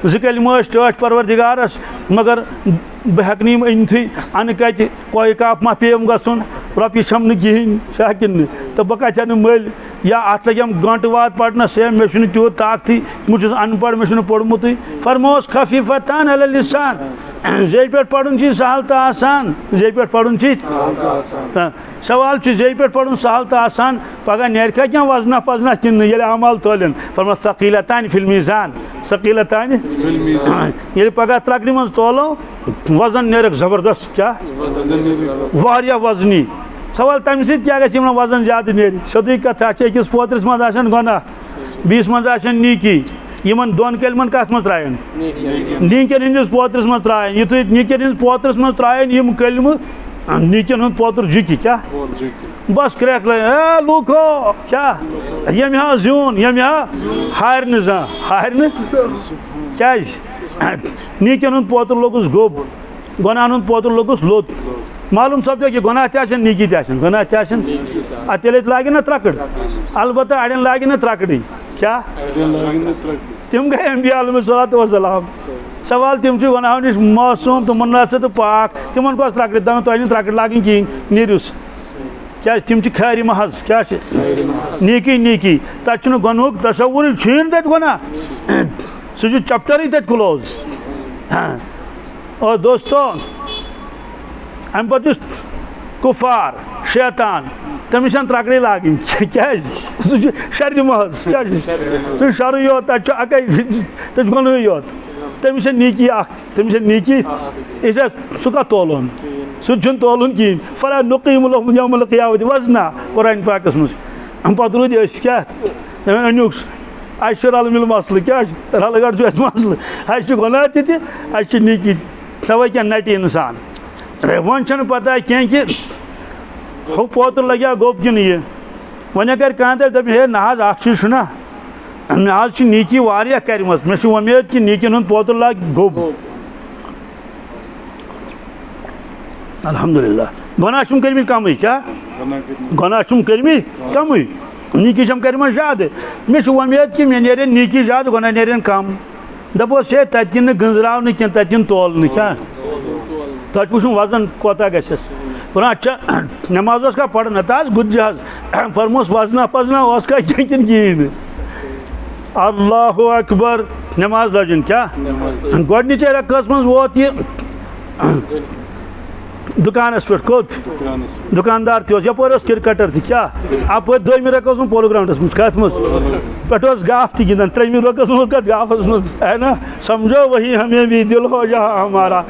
زٕ کلمہٕ ٲسۍ ٹٲٹھۍ پروردگارس مگر بہٕ ہٮ۪کہٕ نہٕ یِم أنتھٕے انہٕ کتہِ کویہِ کاپ ما پیٚیَم گژھُن رۄپیہِ چھَم نہٕ کِہیٖنۍ چھا کِنہٕ نہٕ تہٕ بہٕ کتہِ انہٕ مٔلۍ یا اتھ لگیم گنٹہٕ واد پرنس ہے مےٚ چھُنہٕ تیوٗت طاقتٕے بہٕ چھُس ان پڑھ مےٚ چھُنہٕ پوٚرمُتٕے فرمووس خفیفتان علی اللسان زیٚیہِ پٮ۪ٹھ پرُن چھُے سہل تہٕ آسان زیٚیہِ پٮ۪ٹھ پرُن چھُے تہٕ سوال چھُ زیٚیہِ پٮ۪ٹھ پرُن سہل تہٕ آسان پگاہ نیرِکھا کینٛہہ وزنا پزنا کِنہٕ نہٕ ییٚلہِ عمال تولن فرمووس ثقیلتان فی المیزان ثقیلتان ییٚلہِ پگاہ ترٛکرِ منٛز تولو وزن نیرکھ زبردست کیا واریاہ وزنی سوال تمہِ سۭتۍ کیٛاہ گژھِ یِمن وزن زیادٕ نیرِ سیٚودُے کتھا چھِ أکِس پوترِس منٛز آسان گۄناہ بیٚیِس منٛز آسان نیٖکی یِمن دۄن کلمن کتھ منٛز ترٛایَن نیٖکٮ۪ن ہٕنٛدِس پوترِس منٛز ترٛایَن یُتھُے نیٖکٮ۪ن ہٕنٛدِس پوترِس منٛز ترٛایَن یِم کلمہٕ نیٖکٮ۪ن ہُنٛد پوتُر جُکہِ کیٛاہ بس کرٛٮ۪کھ لٲگۍ اے لوٗکو کیٛاہ ییٚمہِ ہا زیوٗن ییٚمہِ ہا ہارِ نہٕ زانٛہہ ہارِ نہٕ کیٛازِ نیٖکٮ۪ن ہُنٛد پوتُر لوٚگُس گوٚب گۄنہن ہُنٛد پوتُر لوٚگُس لوٚت معلوٗم سپدیو کہِ گۄناہ تہِ آسن نیٖکی تہِ آسن گۄناہ تہِ آسن ادٕ تیٚلہِ لاگن نا ترٛکٕر البتہ اڑٮ۪ن لاگن نہٕ ترٛکرٕے کیٛاہ تِم گٔے انبیا علیہم الصلوٰۃ والسلام سوال تِم چھِ گۄناہو نِش معصوٗم تہٕ مُنعصر تہٕ پاک تِمن کۄس ترٛکرِ دپان تۄہہِ نہٕ ترٛکٕر لاگٕنۍ کِہیٖنۍ نیٖرِو سا کیا تم خیر محض کیا نیکی نیکی تک گنہک تصور چھین تت گناہ سہ چپٹر ہی تت کلوز اور دوستو ام پتہ کفار شیطان تمس ترکڑی لاگن کیا سہ شر محض کیا سہ شر یوت تک اکے تک گنہی یوت تمس نیکی تمس نیکی سہ کت تولن سہ تولن کہین فلا نقیم لهم یوم القیامۃ وزنا قرآن پاکس مز پتہ رود کیا انیوک اس رل مل مسئلہ کیا رل گڑ مسئلہ اس گناہ تہ نیکی توے کیا نٹی انسان ون چھ پتہ کی کہ ہو پوتر لگیا گوب کن یہ ون اگر کان دپ ہے نہ اخ چیز نا مے نیکی واریاہ کرمت مے امید کہ نیکین ہند پوتر لگ گوب الحمدللہ گناہ چم کرمت کم کیا گناہ چم کرمت کم نیکی چم کرمت زیادہ مے امید کہ مے نیرن نیکی زیادہ گناہ نیرن کم دپوس ہے تتہ گنزراو کی تتہ تول کیا تک وچن وزن کوتا گھس اچھا نماز کا پڑھنا تاز گد جہاز فرموس وزنا پزنا اس کا کن کہین اللہ اکبر نماز لجن کیا گۄڈنِچے رکعتس منٛز ووت یہ دکانس پہ کھوت دکاندار تہ یپور کرکٹر تہ کیا اپر دویمہِ رکعتس منٛز پولو گراؤنڈس منٛز کت منٛز پہ گاف تہ گنٛدان ترٛیمہِ رکعتس منٛز کتھ گافس منٛز ہے نا سمجھو وہی ہمیں بھی دل ہو جہاں ہمارا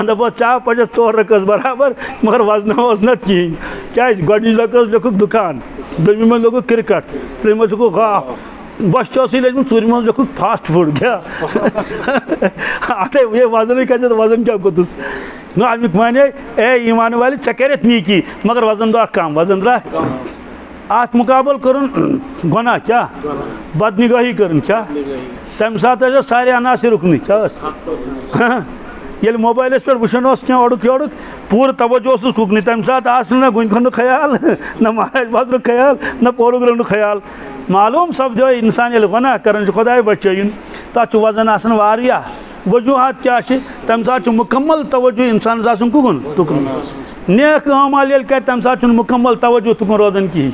دپوس ژےٚ پجہ 4 رکعت برابر مگر وزنہ وزنت کہین کیٛازِ گۄڈنِچ رکعتس لیوکھُکھ دُکان دویمہِ منٛز لیوکھُکھ کرکٹ ترٛیٚیِمہِ منٛز لیوکھُکھ گاف بس چوسی لجمت ژوٗرِ منٛز لیوکھُکھ فاسٹ فوڈ کیا اتے یہ وزن کھسہِ وزن کیا کوٚتُس نا امیک مانے اے ایمان والی ژےٚ کٔرِتھ نیکی مگر وزن درٛاو کم وزن درٛاو ات مقابل کرن گناہ کیا بدنگاہی کرن کیا تمہ سات سارے عناصر رکنی کیا یل موبائلس پہ وچان کی اوڑک یوڑک پور توجہ اس ککنی تمہ سات نا گن کھن خیال نہ مہاراج بازر خیال نہ پولو گراؤنڈ خیال معلوم سپدو انسان یل گناہ کران خدائے بچائن تک وزن آسان واریاہ وجوہات کیا تمہ سات مکمل توجہ انسانس آسان ککن تکن نیک اعمال یل کر تمہ سات مکمل توجہ تکن روزان کہین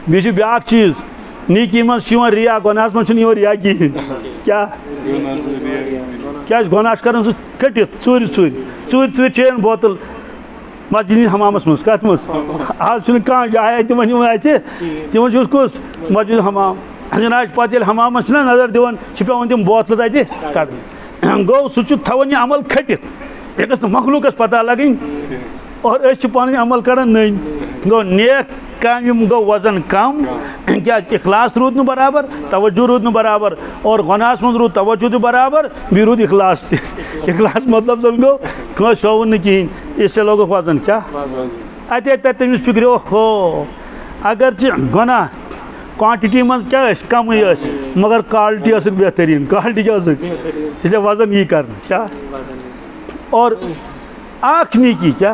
بیٚیہِ بیاکھ چیز نیکی مز ریا گناہس مز ریا کہین کیا گناہ کران سہ کٹت ژوٗرِ ژوٗرِ چین بوتل مسجد حمامس مز کت مز آج کھانا جایا تمن اتہ تمن کس مسجد حمام جناب پتہ یل حمامس نظر دِوان پیوان تم بوتل تتہ کڑن گو سہ تھوان یہ عمل کھٹت یہ گژھِ نہٕ مخلوقس پتہ لگن اور اس پن عمل کڑان نئی گو نیک کام گو وزن کم کیا اخلاص رود نہ برابر توجہ رود نہ برابر اور گناہس من رود توجہ تہ برابر بیٚیہِ روٗد اخلاص تہ اخلاص مطلب زن گو کٲنٛسہِ ہووُن نہٕ کِہیٖنۍ اس سے لوگُکھ وزن کیا اتے تتہِ تٔمِس فکرِ اوہو اگر گناہ کوانٹٹی من کیا کمٕے مگر کالٹی ٲسٕکھ بہترین کالٹی کیا ٲسٕکھ اس لیے وزن یی کرن کیا اور اکھ نیکی کیا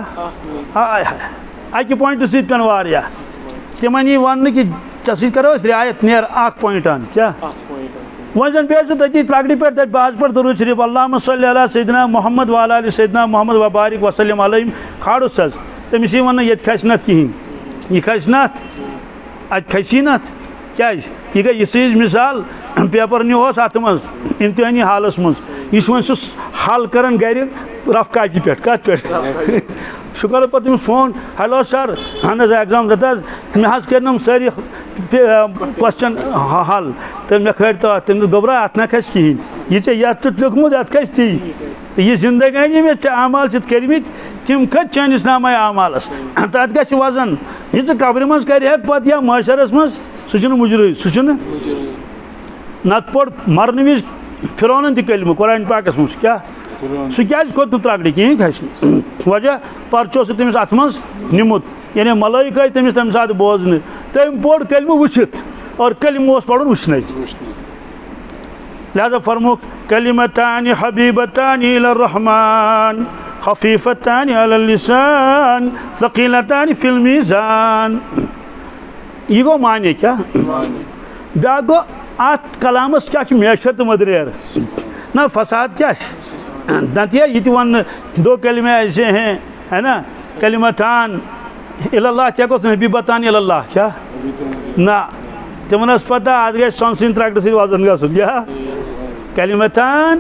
اکہ پوائنٹ سۭتۍ پیٚن واریاہ تمن یہ ون کہ ژےٚ سۭتۍ کرو أسۍ رعایت نیر اکھ پوائنٹ ان کیا وۄنۍ زن بیٚیہِ ژٕ تٔتی ترکڑِ پٮ۪ٹھ تتہِ بہس پٮ۪ٹھ درود شریف اللہُمہ صلی علی سیدنا محمد وعلی آل سیدنا محمد وبارک وسلم علیہم کھالُس حظ تٔمِس یی وننہٕ ییٚتہِ کھسہِ نہٕ کہیٖنۍ یہ کھسہِ نہٕ اتہِ کھسی نہٕ کیٛازِ یہ گٔے یِژھٕے مثال پیپر نیوہس اتھ منٛز امتحٲنی حالس منٛز یہ وۄنۍ سُہ حل کران گرِ رف کاپی پٮ۪ٹھ کتھ پٮ۪ٹھ سُہ کرو پتہٕ تٔمِس فون ہیلو سر اہن حظ ایگزام دِتھ حظ مےٚ حظ کٔرنم سٲری کوسچن حل تہٕ مےٚ کھٲلۍ اتھ تٔمۍ دوٚپ گوٚبرا اتھ نہ کھسہِ کہیٖنۍ یہِ ژےٚ یتھ چھُتھ لیوٚکھمُت اتھ کھسہِ تی تہٕ یہِ زندگٲنی مےٚ ژےٚ اعمال چھِتھ کٔرمٕتۍ تِم کھٔتۍ چٲنِس نامے اعمالس تتھ گژھِ وزن یہِ ژٕ قبرِ منٛز کرِہکھ پتہٕ یا معاشرس منٛز سُہ چھُنہٕ مُجرٕے سُہ چھُنہٕ نتہٕ پوٚر مرنہٕ وِزِ فرعونن تہِ کلمہٕ قرآن پاکس منٛز کیا سُہ کیٛازِ کھوٚت نہٕ ترکڑِ کِہیٖنۍ کھسہِ نہٕ وجہ پرچہٕ اوسُکھ تٔمِس اتھ منٛز نِمُت یعنی ملٲیِک آیہِ تٔمِس تمہِ ساتہٕ بوزنہٕ تٔمۍ پوٚر کلمہٕ وٕچھِتھ اور کلمہٕ اوس پرُن وٕچھنَے لہذا فرموکھ کلمتان حبیبتان الی الرحمن خفیفتان علی اللسان ثقیلتان فی المیزان یہ گو معنی کیا بیاکھ گو ات کلامس کیا میچر تو مدریر نہ فساد کیا نتیہ یہ ون دو کلمے ایسے ہیں ہے نا کلمتان اللہ کیا گوس حبیبتان اللہ کیا نا تمن پتہ ات گژھِ سۄنسٕنۍ ترٛکرٕ سۭتۍ وزن گژھُن کیا کلمتان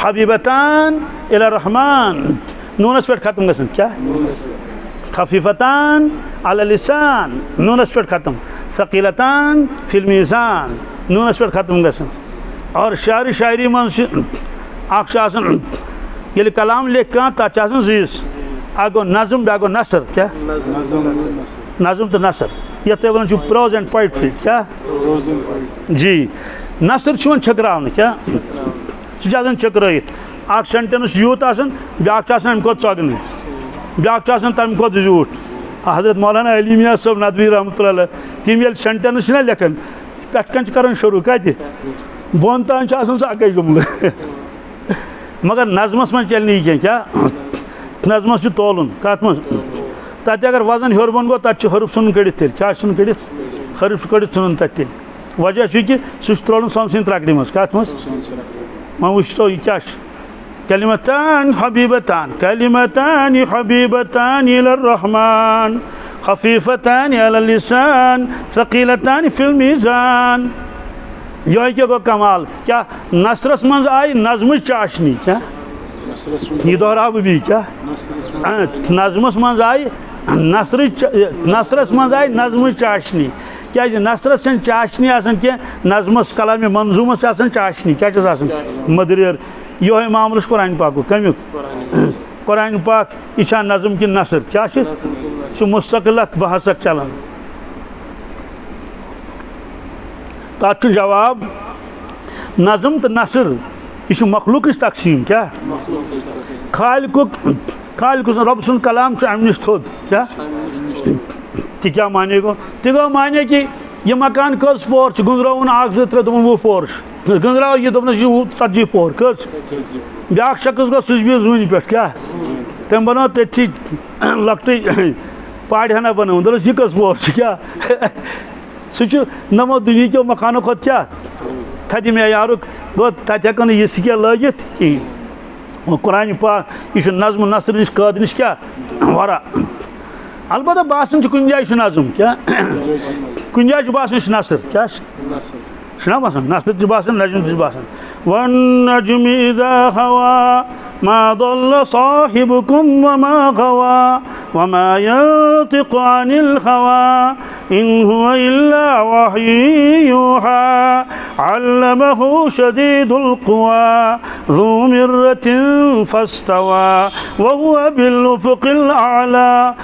حبیبتان الرحمان نونس پہ ختم گژھن کیا خفیفتان علی اللسان نونس پہ ختم ثقیلتان فی المیزان نونس پہ ختم گژھن اور شعر شاعری من یل کلام لکھ کان تک زیس اکھ گو نظم بیاکھ گو نثر کیا نظم تو نثر یتھ تُہۍ ونان چھِو پروز اینڈ پوئٹری کیا جی نثر چھُ چھکراوُن کیا سُہ چھُ آسان چھکرٲیِتھ اکھ سینٹینس یوٗت آسان بیاکھ چھُ آسان امہِ کھۄتہٕ ژۄگنہٕ بیاکھ چھُ آسان تمہِ کھۄتہٕ زیوٗٹھ حضرت مولانا علی میاں صٲب ندوی رحمۃ اللہ علیہ تِم ییٚلہِ سینٹینس چھِنہ لیکھان پٮ۪ٹھٕ کَنۍ چھِ کران شروٗع کَتہِ بۄن تام چھُ آسان سُہ اَکٕے جملہٕ مگر نظمس منٛز چلہِ نہٕ یہِ کینٛہہ کیٛاہ نظمس چھُ تولُن کتھ منٛز تتہِ اگر وزن ہیوٚر بۄن گوٚو تتہِ چھُ حرف ژھٕنُن کٔڑِتھ تیٚلہِ کیٛاہ چھُ ژھٕنُن کٔڑِتھ حرف چھُ کٔڑِتھ ژھٕنُن تتہِ تیٚلہِ وجہ چھُ کہِ سُہ چھُ ترٛاوُن سۄنسٕنۍ ترٛکرِ منٛز کتھ منٛز وۄنۍ وٕچھتو یہِ کیٛاہ چھُ کلمتان حبیبتان کلمتان حبیبتان الی الرحمان خفیفتان علی اللسان ثقیلتان فی المیزان یہ کیا گو کمال کیا نثرس منز آئی نظمچ چاشنی کیا یہ دہراو بھی کیا نظمس منز آئی نثرس منز آئی نظمچ چاشنی کیا نثرس چھن چاشنی آسان کیا نظمس کلام منظومس آسان چاشنی کیا چھس آسان مدریر یہ معاملہ قرآن پاک کمیک قرآن پاک یہ نظم کی نثر کیا مستقل بحث چلان تات جواب نظم تو نثر یہ مخلوق تقسیم کیا خالق رب سن کلام ام نش تھود کیا تہ کیا مانے گو تہ گو مانے کہ یہ مکان کز پور گنزرون اک زٕ ترٛےٚ دوٚپُن 20 پور گنزراو یہ دوٚپنس یہ 40 پور کز بیاکھ شخص گو سُجبہِ زوٗنہِ پٮ۪ٹھ کیا تٔمۍ بنو تٔتھی لۄکٹٕے پاڑِ ہنا بنٲومٕژ دوٚپنس یہ کٔژ پور چھُ کیا سُہ نمو دُنہِکیو مکانو کھۄتہٕ کیا تھدِ معیارُک گوٚو تتہِ ہٮ۪کو نہٕ یہِ سِکیل لٲگِتھ کِہیٖنۍ قرآن پاک یہ نظم نثر نش قٲد نش کیا ورا البتہ باسان کُنہِ جایہِ چھُ نظم کیا کُنہِ جایہِ چھُ باسان چھُ نثر کیا چھُنا باسان نثر تہِ چھُ باسان نظم تہِ چھُ باسان والنجم اذا هوى ما ضل صاحبكم وما غوى وما ينطق عن الهوى إن هو إلا وحي يوحى علمه شديد القوى ذو مرة فاستوى وهو بالأفق الأعلى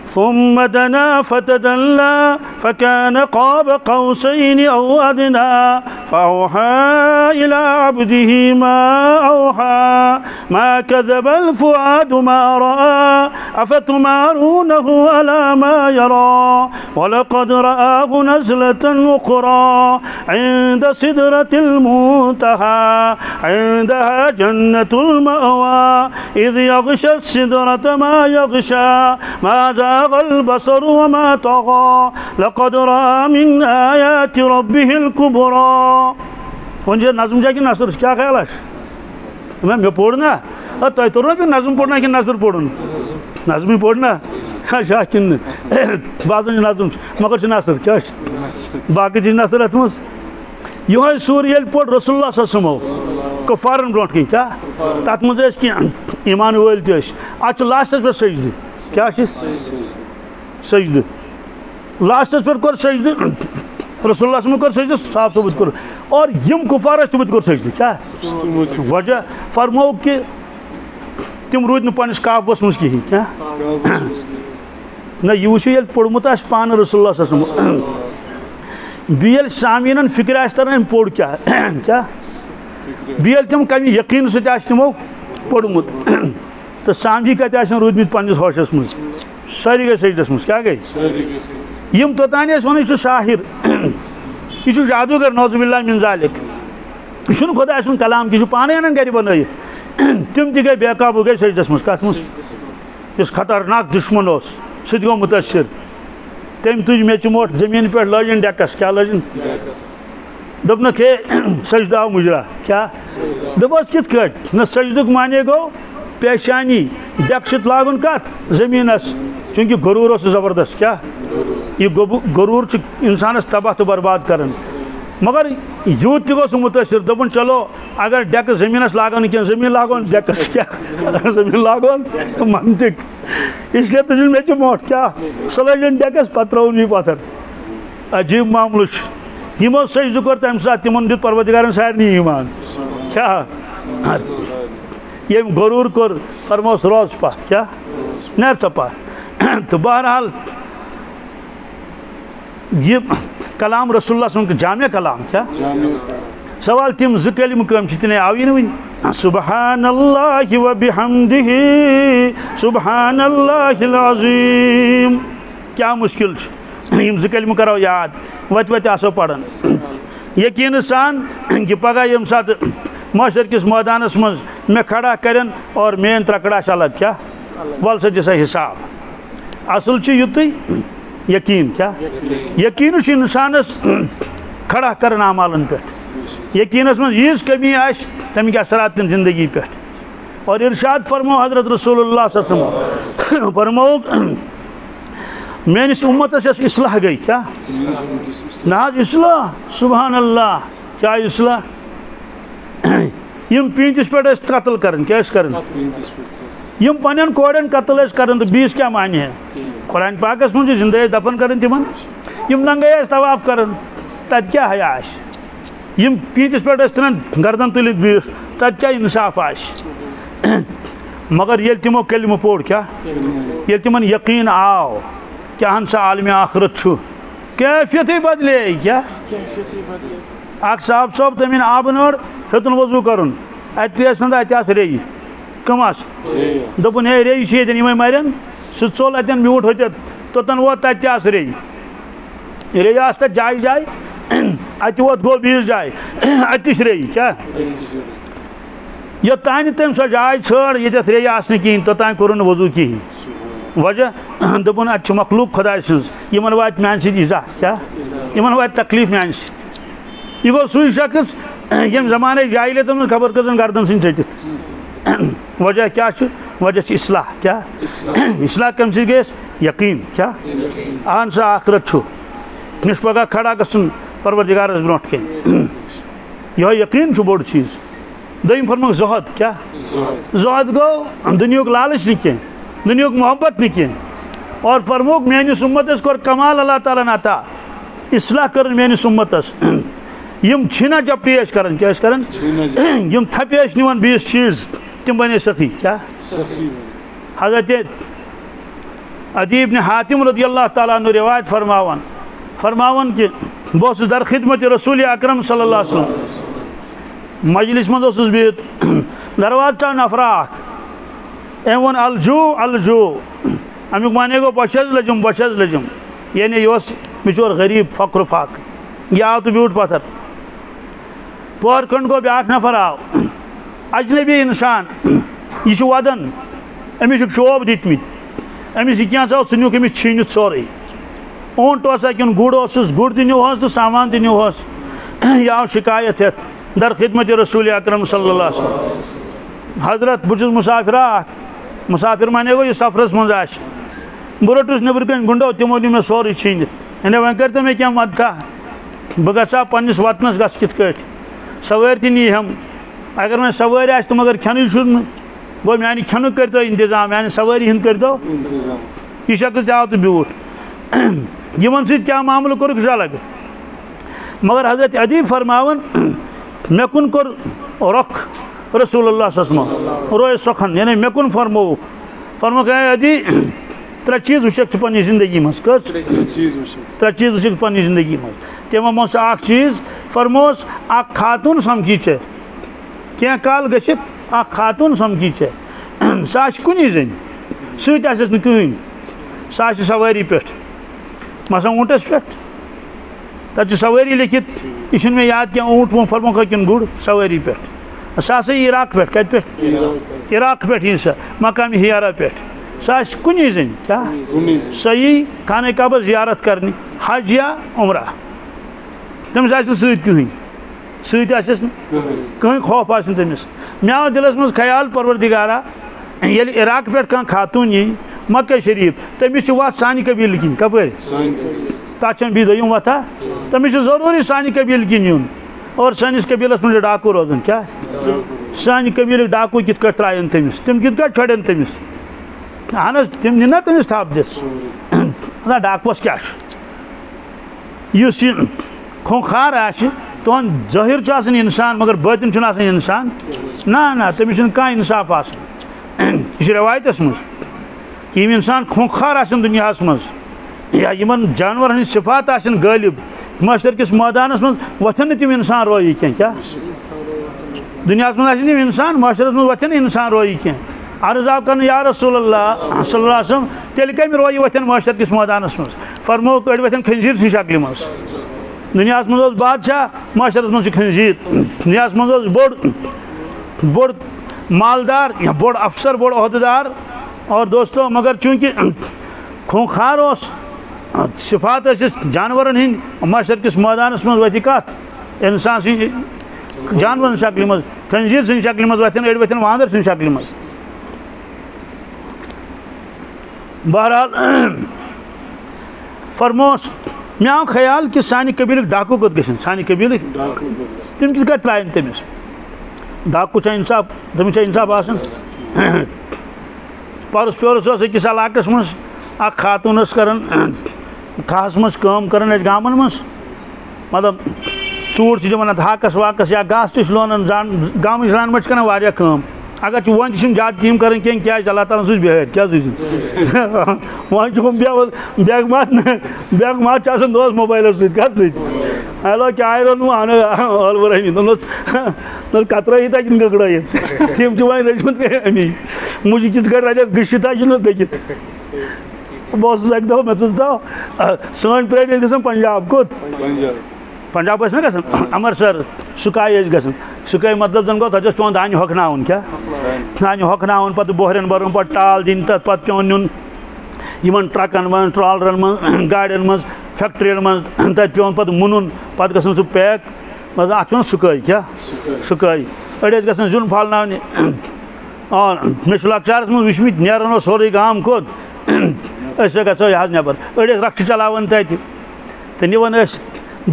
ثم دنا فتدلى فكان قاب قوسين أو أدنى فأوحى إلى عبده ما أوحى ما كذب الفؤاد ما رأى أفتمارونه على ما يرى ولقد رآه نزلة أخرى عند سدرة المنتهى عندها جنة المأوى إذ يغشى السدرة ما يغشى ما زاغ البصر وما طغى لقد رأى من آيات ربه الكبرى ونجا نظم جا کہ نثر کیا خیال ہے میں پڑھنا تہ تر نا نظم پڑھنا کہ نثر پڑھن نظم پڑھنا شاہ کن بازن نظم مگر نثر کیا باقی چیز نثر ات مز یہ سور یل پڑھ رسول اللہ صلی اللہ علیہ وسلم کفارن برونٹ کن کیا تات مز کی ایمان ول تہ ات لاسٹس پہ سجدہ کیا سجدہ لاسٹس پہ کور سجدہ رسول اللہ صلی اللہ علیہ وسلم کور سجدہ صاحب ثبوت کر اور یم کفار تم کور سجدہ کیا وجہ فرمو کہ تم رود پنس قابوس مز کہین کیا نہ یہ وچھو یل پوڑمت آس پان رسول اللہ صلی اللہ علیہ وسلم بیل سامعین فکر آس تران پوڑ کیا کیا بیل تم کمی یقین سۭتۍ آسہِ تمو پوڑمت تو سامعی کتہ آسن رودمت پنس ہوشس مز ساری گئی سجدس مز کیا گئی یم توتان ون یہ شاہر یہ جادوگر نعوذ باللہ من ذالک یہ خدا سن کلام یہ پانے انان گھر بنائت تم تہ گئی بے قابو گئی سجدس مز کت مز اس خطرناک دشمن اس سہ گو متاثر تم تج میچ موٹ زمین پہ لجن ڈیکس کیا لجن دپنک ہے سجدہ مجرا کیا دپس کت کٹ نہ سجدک مانے گو پیشانی ڈیکشت لاگن کت زمینس چونکہ غرور اس زبردست کیا یہ غرور انسانس تباہ تو برباد کرن مگر یوت تہ گوس متاثر دپن چلو اگر ڈیک زمینس لاگن کی زمین لاگن ڈیکس کیا زمین لاگن منطق اس لیے تجن میں موٹ کیا سلجن ڈیکس پترون یہ پتھر عجیب معاملہ یمو سجدہ کر تمہ سات تمن دیت پروردگارن سارنی ایمان کیا یم غرور کر فرموس روز پتھ کیا نیر سا پتھ تو بہرحال یہ کلام رسول اللہ صلی اللہ علیہ وسلم جامع کلام کیا سوال تم ز کلم کم تنے آوی ون سبحان اللہ و بحمدہ سبحان اللہ العظیم کیا مشکل یم ز کلم کرو یاد وت وت آسو پڑھن یقین سان کہ پگہ یم سات معاشر کس میدانس مز میں کھڑا کرن اور مین ترکڑا الگ کیا ول سا دسا حساب اصل یوتی یقین کیا یقین انسانس کھڑا کرن اعمالن پہ یقینس من یز کمی آس تمیک اثرات تم زندگی پہ اور ارشاد فرمو حضرت رسول اللہ صلی اللہ علیہ وسلم فرمو میانس امتس یس اصلاح گئی کیا نہ اصلاح سبحان اللہ کیا اصلاح یم پینتس پہ قتل کرن کیا کرن یم پنن کوڑن قتل کرن تو بیس کیا معنی ہے قرآن پاکس من زندہ دفن کرن تمن یم ننگے طواف کرن تت کیا حیا آس یم پینتس پہ تنان گردن تلت بیس تت کیا انصاف آس مگر یل تمو کلمہ پوڑ کیا یل تمن یقین آو کہ ہن سا عالم آخرت چھو کیفیت بدلے کیا اک صاحب صوب تمین آب نوڑ ہتن وضو کرن اتیس نند اتیاس ری کم آس دپن ہے ری شیدن یمے مرن سہ ژول اتن میوٹ ہوتت توتن ووت تتہ آس ری ری آس تت جائے جائے اتہ ووت گو بیس جائے اتش ری کیا یوتان تم سو جائے ژھٲر یتھ ری آس نہ کہین توتان کورن وضو کہین وجہ دپن اتھ مخلوق خدا سز یمن وات میان سۭتۍ ایزا کیا یمن وات تکلیف میان سۭتۍ یہ گو سوی شخص یم زمانے جاہلیت من خبر کزن گردن سن ژٹتھ وجہ کیا وجہ اصلاح کیا اصلاح کم سی گیس یقین کیا اہن سا آخرت چھو نش پگہ کھڑا گژھن پروردگارس برونٹ کن یہ یقین چھ بوڑ چیز دویم فرمو زہد کیا زہد گو دنیاک لالچ نہ کین دنیاک محبت نہ کین اور فرموک میانس امتس کور کمال اللہ تعالیٰ عطا اصلاح کرن میانس امتس یم چھنا جب پیش کرن کیا کرن یم تھپیش نیون بیس چیز تم بنے سخی کیا حضرت عدی ابن حاتم رضی اللہ تعالیٰ عنہ روایت فرماون کہ بہت در خدمت رسول اکرم صلی اللہ علیہ وسلم مجلس من اوسس بہت دروازہ ژاو نفرا اخ ام ون الجو الجو امیک معنی گو بچ لجم یعنی یہ بچور غریب فقر فاق یہ آو تو بیوٹ پتھر پور کنڈ گو بیاکھ نفر آو اجنبی انسان یہ ودن امس شوب دتمت امس یہ کیا سا نیوک امس چھینت سورے اونٹ اوسا کن گڑ اوسس گڑ تہ نیوہس تو سامان تہ نیوہس یہ آو شکایت ہیت در خدمت رسول اکرم صلی اللہ علیہ وسلم حضرت بچس مسافرہ مسافر مانے گو یہ سفرس من آس بہ رٹس نبر کن گنڈو تمو نیو مے سورے چھینت یعنی ون کر تو مے کیا مدتھا بہ گژھا پنس وطنس گژھ کت کٹ سوٲرۍ تہ نی ہم اگر میں سوٲرۍ آسہِ تم اگر کھٮ۪نٕے چھُ نہٕ گوٚو میانہِ کھٮ۪نُک کٔرۍتو انتظام میانہِ سوٲری ہُنٛد کٔرۍتو یہ شخص تہِ آو تہٕ بیوٗٹھ یمن سۭتۍ کیٛاہ معاملہٕ کوٚرُکھ زلگ مگر حضرت عدی فرماون مےٚ کُن کوٚر رۄخ رسول اللہ صلی اللہ علیہ وسلم رویے سۄکھن یعنی مےٚ کُن فرمووُکھ اے عدی ترٛےٚ چیٖز وٕچھکھ ژٕ پننہِ زندگی منٛز کٔژ ترٛےٚ چیٖز وٕچھکھ ژٕ پننہِ زندگی منٛز تِمو منٛز چھُ اکھ چیٖز فرمووس اکھ خاتوٗن سمکھی ژےٚ کینٛہہ کال گٔژھِتھ اکھ خاتوٗن سمکھی ژےٚ سۄ آسہِ کُنی زٔنۍ سۭتۍ آسٮ۪س نہٕ کٕہٕنۍ سۄ آسہِ سوٲری پٮ۪ٹھ مثلاً اونٹس پٮ۪ٹھ تتہِ چھُ سوٲری لیکھِتھ یہِ چھُنہٕ مےٚ یاد کینٛہہ اونٹ فرموکھا کِنہٕ گُر سوٲری پٮ۪ٹھ سۄ ہسا یی عراق پٮ۪ٹھ کتہِ پٮ۪ٹھ عراق پٮ۪ٹھ یی سۄ مقامِ ہیرا پٮ۪ٹھ سۄ آسہِ کُنی زٔنۍ کیٛاہ سۄ یی خانہ کعبس زیارت کرنہِ حج یا عمرہ تٔمِس آسہِ نہٕ سۭتۍ کٕہٕنۍ سۭتۍ آسٮ۪س نہٕ کٕہٕنۍ خوف آسہِ نہٕ تٔمِس مےٚ آو دِلس منٛز خیال پروردگارا یل عراق پہ کھانا خاتون یہ مکہ شریف تمس وت سانہ قبیل کن کپ تک بھی دم وتھا تمس ضروری سانہ قبیل کن یون اور سانس قبیلس من ڈاکو روزان کیا سانہ قبیل ڈاکو کت کٹ ترائن تمس تم کت کٹ چھڑن تمس اہن تم نہ تمس تھپ دت ڈاکوس کیا یہ خونخار تہن ظٲہِر آسان انسان مگر باطن چھُنہٕ آسان انسان نا تمس کھانا انصاف آسان یہ روایتس مز کہ یم انسان خونخار آسن دنیا مز یا یمن جانور ہند صفات آسن غالب معاشر کس میدانس مز وتھن تم انسان روی کیا دنیا مز آسن یم انسان معاشرس مز وتھن انسان روی کی عرض آو کرنے یا رسول اللہ صلی اللہ علیہ وسلم تیل کم روی وتھن معاشر کس میدانس مز فرمو کڑ وتھن خنزیر سن شکل مز دنیا مز بادشاہ معاشرس مز خنزیر دنیا مز بوڑ مالدار یا بوڑ افسر بوڑ عہدیدار اور دوستو مگر چونکہ خونخار صفات جانورن ہند معاشر کس میدانس مز وتھ کت انسان سن جانور شکل مز خنزیر سن شکل مز وتھن اڑ وتھن واندر سن شکل مز بہرحال فرموس مے آو خیال کہ سانہ قبیلک ڈاکو کت گھن سانہ قبیلک تم کت کٹ ترائن تمس ڈاکو چھ انصاف تمس انصاف آسان پرس پیورس أکس علاقس مز اخ خاتون کران کھہس مز کام کران ات گامن مز مطلب ژوٗر چھ دِوان اتھ ہاکس واکس یا گاسہٕ تہِ چھِ لونان گامٕچ رانمٹ چھِ کران واریاہ کٲم اگر ون تہِ چھِنہٕ زیادٕ کٲم کران کینٛہہ کیٛازِ اللہ تعالیٰ سوٗز بِہٲرۍ کیٛاہ سوٗزِن وۄنۍ چھُ ہُم بیگ مات چھُ آسان دۄہس موبایلس سۭتۍ کتھ سۭتۍ ہیلو چاے روٚنوٕ اہن ٲلوٕ رٔنِتھ دوٚپنس کترٲیِتھ کِنہٕ گٔگڑٲیِتھ تِم چھِ وۄنۍ رٔچھمٕتۍ امی مُجہِ کِتھ کٲٹھۍ رَنٮ۪س گٔژھِتھ کِنہٕ دٔگِتھ بہٕ اوسُس اکہِ دۄہ مےٚ دوٚپُس سٲنۍ پرٛٲنۍ ٲسۍ گژھان پنجاب کوٚت پنجاب ٲسۍ نا گژھان امرتسر سُکاے ٲسۍ گژھان سُکاے مطلب زن گوٚو تتہِ اوس پیوان دانہِ ہۄکھناوُن کیٛاہ دانہِ ہۄکھناوُن پتہٕ بوہرٮ۪ن برُن پتہٕ ٹال دِنۍ تتھ پتہٕ پیوان نیُن یمن ٹرکن منٛز ٹرالرن منٛز گاڑٮ۪ن منٛز فیکٹرین منٛز تتہِ پیوان پتہٕ مُنُن پتہٕ گژھان سُہ پیک اتھ چھِ ونان سُکٲے کیٛاہ سُکٲے أڑۍ ٲسۍ گژھان زیُن پھالناونہِ مےٚ چھُ لۄکچارس منٛز وٕچھمٕتۍ نیران اوس سورُے گام کوٚت أسۍ گژھو یہِ حظ نٮ۪بر أڑۍ ٲسۍ رکشہٕ چلاوان تتہِ تہٕ نِوان ٲسۍ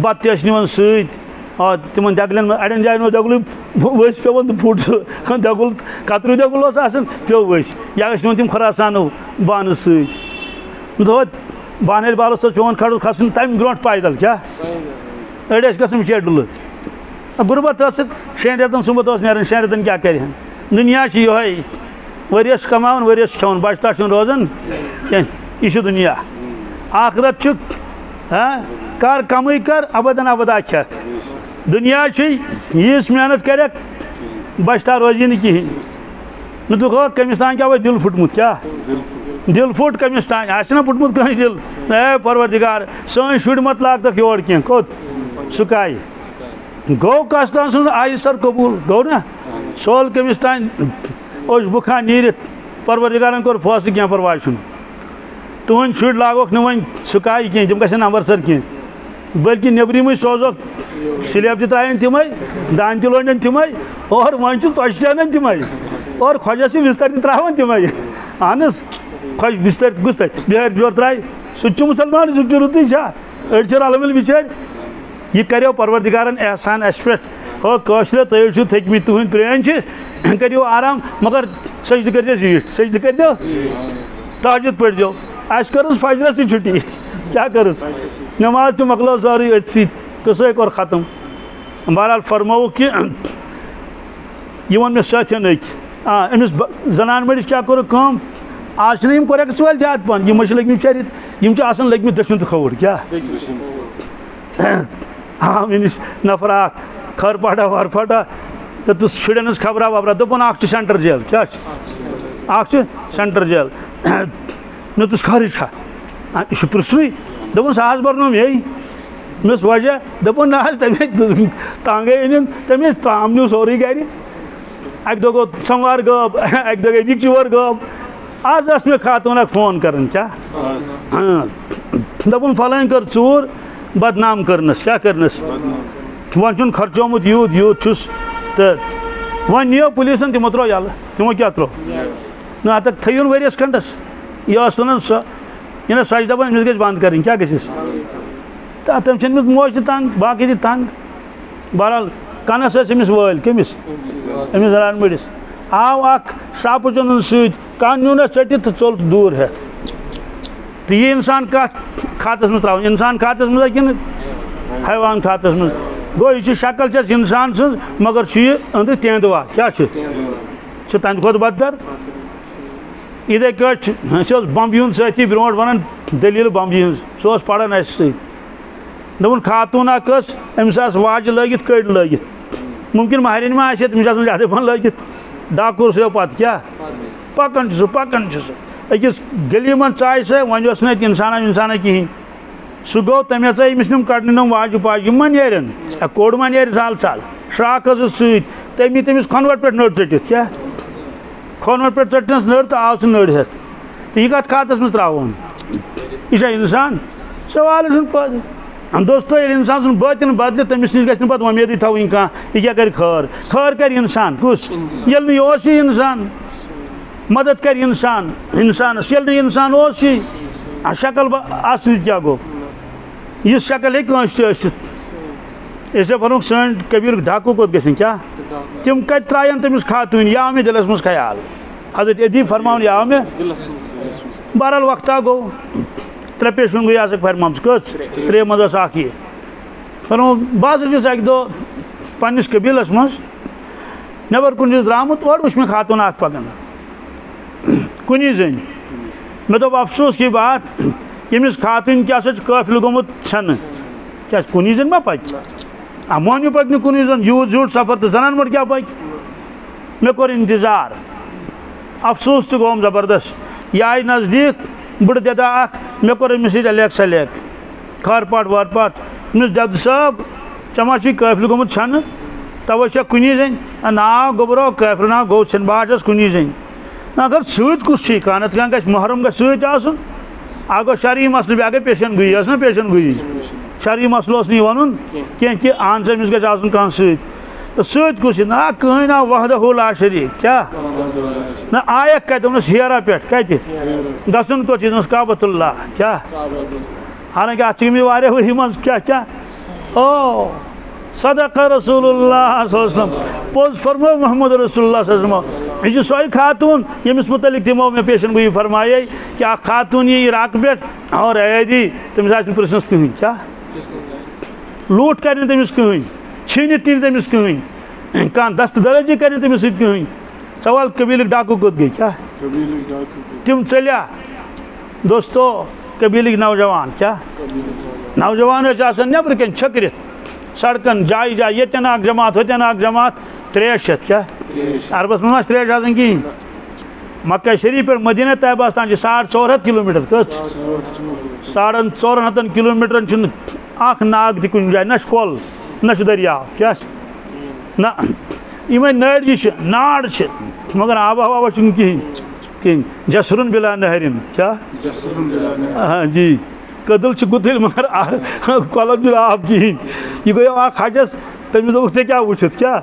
بتہٕ تہِ ٲسۍ نِوان سۭتۍ تمن دٮ۪گلٮ۪ن منٛز اڑٮ۪ن جاین اوس دٮ۪گلٕے ؤسۍ پیوان تہٕ پھُٹ سُہ دٮ۪گُل کتریوٗ دٮ۪گُل اوس آسان پیوٚو ؤسۍ یا ٲسۍ نِوان تِم خراسانو بانہٕ سۭتۍ دۄہے بانہٕ بالس اوس پیوان کھڑو کھسُن تمہِ برونٛٹھ پیدل کیٛاہ أڑۍ ٲسۍ گژھان بِچٲرۍ ڈُلہٕ غُربت ٲس 6 رٮ۪تن سُمبتھ اوس نیران 6 رٮ۪تن کیٛاہ کرِہن دُنیا چھِ یِہوے ؤرِیس کماوان ؤرِیس کھٮ۪وان بچہٕ تاہ چھُنہٕ روزان کینٛہہ یہِ چھُ دُنیا آخرت چھُ کر کمٕے کر ابدن ابدا کھٮ۪کھ دُنیا چھُے ییٖژ محنت کریکھ بچہٕ تاہ روزی نہٕ کِہینۍ نہ دوٚپکھ کٔمِس تانۍ کیٛاہ واتہِ دِل پھُٹمُت کیٛاہ دِل پھُٹ کٔمِس تانۍ آسہِ نا پھُٹمُت کٲنٛسہِ دِل اے پروردگار سٲنۍ شُرۍ مت لاگتکھ یور کینٛہہ کوٚت سُکاے گوٚو کس تام سُنٛد آیہِ سر قبوٗل گوٚو نا سول کٔمِس تانۍ اوس بُکھا نیٖرِتھ پروردگارن کوٚر فٲصلہٕ کینٛہہ پرواے چھُنہٕ تُہٕنٛدۍ شُرۍ لاگوکھ نہٕ وۄنۍ سُکاے کینٛہہ تِم گژھن امرتسر کینٛہہ بٔلکہِ نیٚبرِمٕے سوزوکھ سِلیب تہِ ترٛایَن تِمے دانہِ تہِ لونن تِمے اور وۄنۍ چھُ ژۄچہِ تہِ اَنان تِمے اور خۄجس چھِ بِستر تہِ ترٛاوان تِمے اہن حظ خۄش بِستر کُس تھایہِ بِہٲرۍ بِچور ترٛایہِ سُہ تہِ چھُ مُسلمان سُہ تہِ چھُ رُتُے چھا أڑۍ چھِ رلہٕ بِچٲرۍ یہ کریو پروردگارن احسان اس پہ ہو کٲشرِ تُہۍ چھِو تھٔکمٕتۍ تُہٕنٛدۍ پرٛٲنۍ چھِ کٔرِو آرام مگر سجدٕ کٔرۍزیو زیٖٹھ سجدٕ کٔرۍزیو تہجُد پٔرۍزیو اَسہِ کٔرٕس فجرس تہِ چھُٹی کیٛاہ کٔرٕس نٮ۪ماز تہِ مۄکلٲو سٲرٕے أتھۍ سۭتۍ قٕصے کوٚر ختم بہرحال فرمووُکھ کہ یہِ ووٚن مےٚ سٲتھٮ۪ن أکۍ أمِس زنان مٔڈِس کیٛاہ کوٚرُکھ کٲم آز چھِنہٕ یِم کوریکٕس وٲلۍ زیادٕ پہن یِم چھِ لٔگمٕتۍ بِچٲرۍ یِم چھِ آسان لٔگمٕتۍ دٔچھُن تہٕ کھووُر کیٛاہ آو مےٚ نِش نفر اکھ کھٔر پٹا ور پھٹا دِتُس شُرٮ۪ن ہٕنٛز خبرا وبرا دوٚپُن اکھ چھُ سینٹر جیل کیٛاہ چھُ اکھ چھُ سینٹر جیل مےٚ دوٚپُس خٲرٕے چھا یہِ چھُ پرٛژھنُے دوٚپُن سُہ حظ برنو مے مےٚ اوس وجہ دوٚپُن نہ حظ تَمے تانگے أنِن تٔمۍ ترٛام نیوٗ سورُے گرِ اکہِ دۄہ گوٚو سموار غٲب اکہِ دۄہ گٔے دِگچہِ ور غٲب آز ٲس مےٚ خاتوٗن اکھ فون کران کیٛاہ دوٚپُن فلٲنۍ کٔر ژوٗر بدنام کرنس کیٛاہ کرنس وۄنۍ چھُن خرچومُت یوٗت چھُس تہٕ وۄنۍ نِیو پُلیٖسن تِمو ترٛوو یَلہٕ تِمو کیٛاہ ترٛوو نا تک تھیون ورس کھنڈس یہ ون سو یہ سو دپان امس گھس بند کریں کیا گھس تم چھ موج تنگ باقی تہ تنگ بہرحال کنس امس ول کمس امس رن مڑس آو اخ شاپ چن ست کن نیونس ٹھٹھ تو ژول دور ہتھ تو یہ انسان کت کھاتس مز ترا انسان کھاتس مز کن حیوان کھاتس مز گو یہ شکل چھس انسان سن مگر یہ اندر تیندوا کیا تمہ کھت بدتر اتھے کٹ بمبی ہند ساتھی برو ونان دلیل بمبی ہز سہ پڑان اس دپن خاتون اخ امس واجہ لگت کڑ لگت ممکن مہرین ما آسہِ تمس آسان زیادہ پہن لگت ڈاکور سو پتہ کیا پکان سہ أکس گلی من ژایہِ سہ وۄنۍ اوس نہٕ اَتہِ انسانہ کہین سہ گوٚو تٔمۍ ہسا أمِس نِم کڑنہِ نِم واجہِ پاجہِ یِم ما نیرن کوٚڑ ما نیرِ سہل سہل شراکھ ٲسٕس سۭتۍ تٔمۍ یی تٔمِس کھۄنوَٹ پٮ۪ٹھ نٔر ژٔٹِتھ کیٛاہ کھۄنوَٹ پٮ۪ٹھ ژٔٹنَس نٔر تہٕ آو سُہ نٔر ہٮ۪تھ تہٕ یہِ کَتھ کھاتَس منٛز ترٛاوون یہِ چھا اِنسان سوالٕے چھُنہٕ پَتہٕ دوستو ییٚلہِ اِنسان سُنٛد باطن بدلہِ تٔمِس نِش گژھِ نہٕ پَتہٕ وۄمیدٕے تھاوٕنۍ کانٛہہ یہِ کیٛاہ کَرِ خٲر کَرِ اِنسان کُس ییٚلہِ نہٕ یہِ اوسُے اِنسان مدد کر انسانس یل نہ انسان اوس یہ شکل اصل کیا گو یہ شکل ہے اس لیے ونو سن کبیر ڈاکو کوت گھن کیا تم کت ترائن تمس خاتون یہ آو مے دلس مز خیال حضرت ادیب فرماؤن یہ آو مے بہرحال وقتا گو ترے پیشن گئی آسک فرمام کس ترے مز اخ یہ فرمو بہت چھس اکہ دہ پنس قبیلس مز نبر کن درامت اور وچ مے خاتون اخ پکان کنی زن مے دپ افسوس کی بات یمس خاتون کیا سا قافل گومت چھن کیا کنی زن ما پک مونیو پک نہ کنی زن یوت زیوٹ سفر تو زنان مٹ کیا پک مے کور انتظار افسوس تو گوم زبردست یہ آئی نزدیک بڑ ددا اخ مے کور امس سۭتۍ الیک سلیک کھار پاٹ وار پاٹ امس دد صاحب ژےٚ چھی قافل گومت چھن توے چھا کنی زن نا گوبرو قافل نا گو چھن بہٕ چھس کنی زن اگر سۭتۍ کُس چھُے کانت کانٛہہ گژھِ محرم گژھِ سۭتۍ آسُن اکھ گوٚو شرعی مسلہٕ بیٛاکھ گٔے پیشن گویی ٲس نا پیشن گویی شرعی مسلہٕ اوس نہٕ یہِ وَنُن کینٛہہ کہِ اہن سا أمِس گژھِ آسُن کانٛہہ سۭتۍ تہٕ سۭتۍ کُس چھُ نہ کٕہٕنۍ آو وحدہ لا شریٖک کیٛاہ نہ آیکھ کتہِ دوٚپنس ہیرا پٮ۪ٹھ کتہِ گژھُن کوٚت چھُ دوٚپنس کعبۃ اللہ کیٛاہ حالانکہِ اتھ چھِ گٔمٕتۍ واریاہ ؤری منٛز کیٛاہ او صدق رسول اللہ صلی اللہ علیہ وسلم پوز فرمو محمد رسول اللہ صلی اللہ علیہ وسلم یہ سوئی خاتون یمس متعلق تمو میں پیشن گوئی فرمائے کہ اخ خاتون یہ عراق پہ اور ایدی تمس آس پرسنس کہین کیا لوٹ کرنے تمس کہین چھینت تین تمس کہین کان دست درجی کرنے تمس سۭتۍ کہین سوال قبیلک ڈاکو کوت گئی کیا تم چلیا دوستو قبیلک نوجوان کیا نوجوان آسان نبر کن چھکرت سڑکن جائے جائے یتن اخ جماعت ہوتن اخ جماعت 300 کیا عربس من 300 آسان کہین مکہ شریف پہ مدینہ طیبہ تان 450 کلومیٹر کس 450 کلومیٹر چھ اخ ناگ تہ کن جائے نہ کول نہ دریاو کیا نہ یہ نڑ جی ناڑ مگر آب و ہوا کہین جسرن بلا نہرن کیا ہاں جی کدل گتل مگر کولن آب کہین یہ گو اخ حجس تمس دوٚپُکھ ژےٚ کیٛاہ وٕچھُتھ کیٛاہ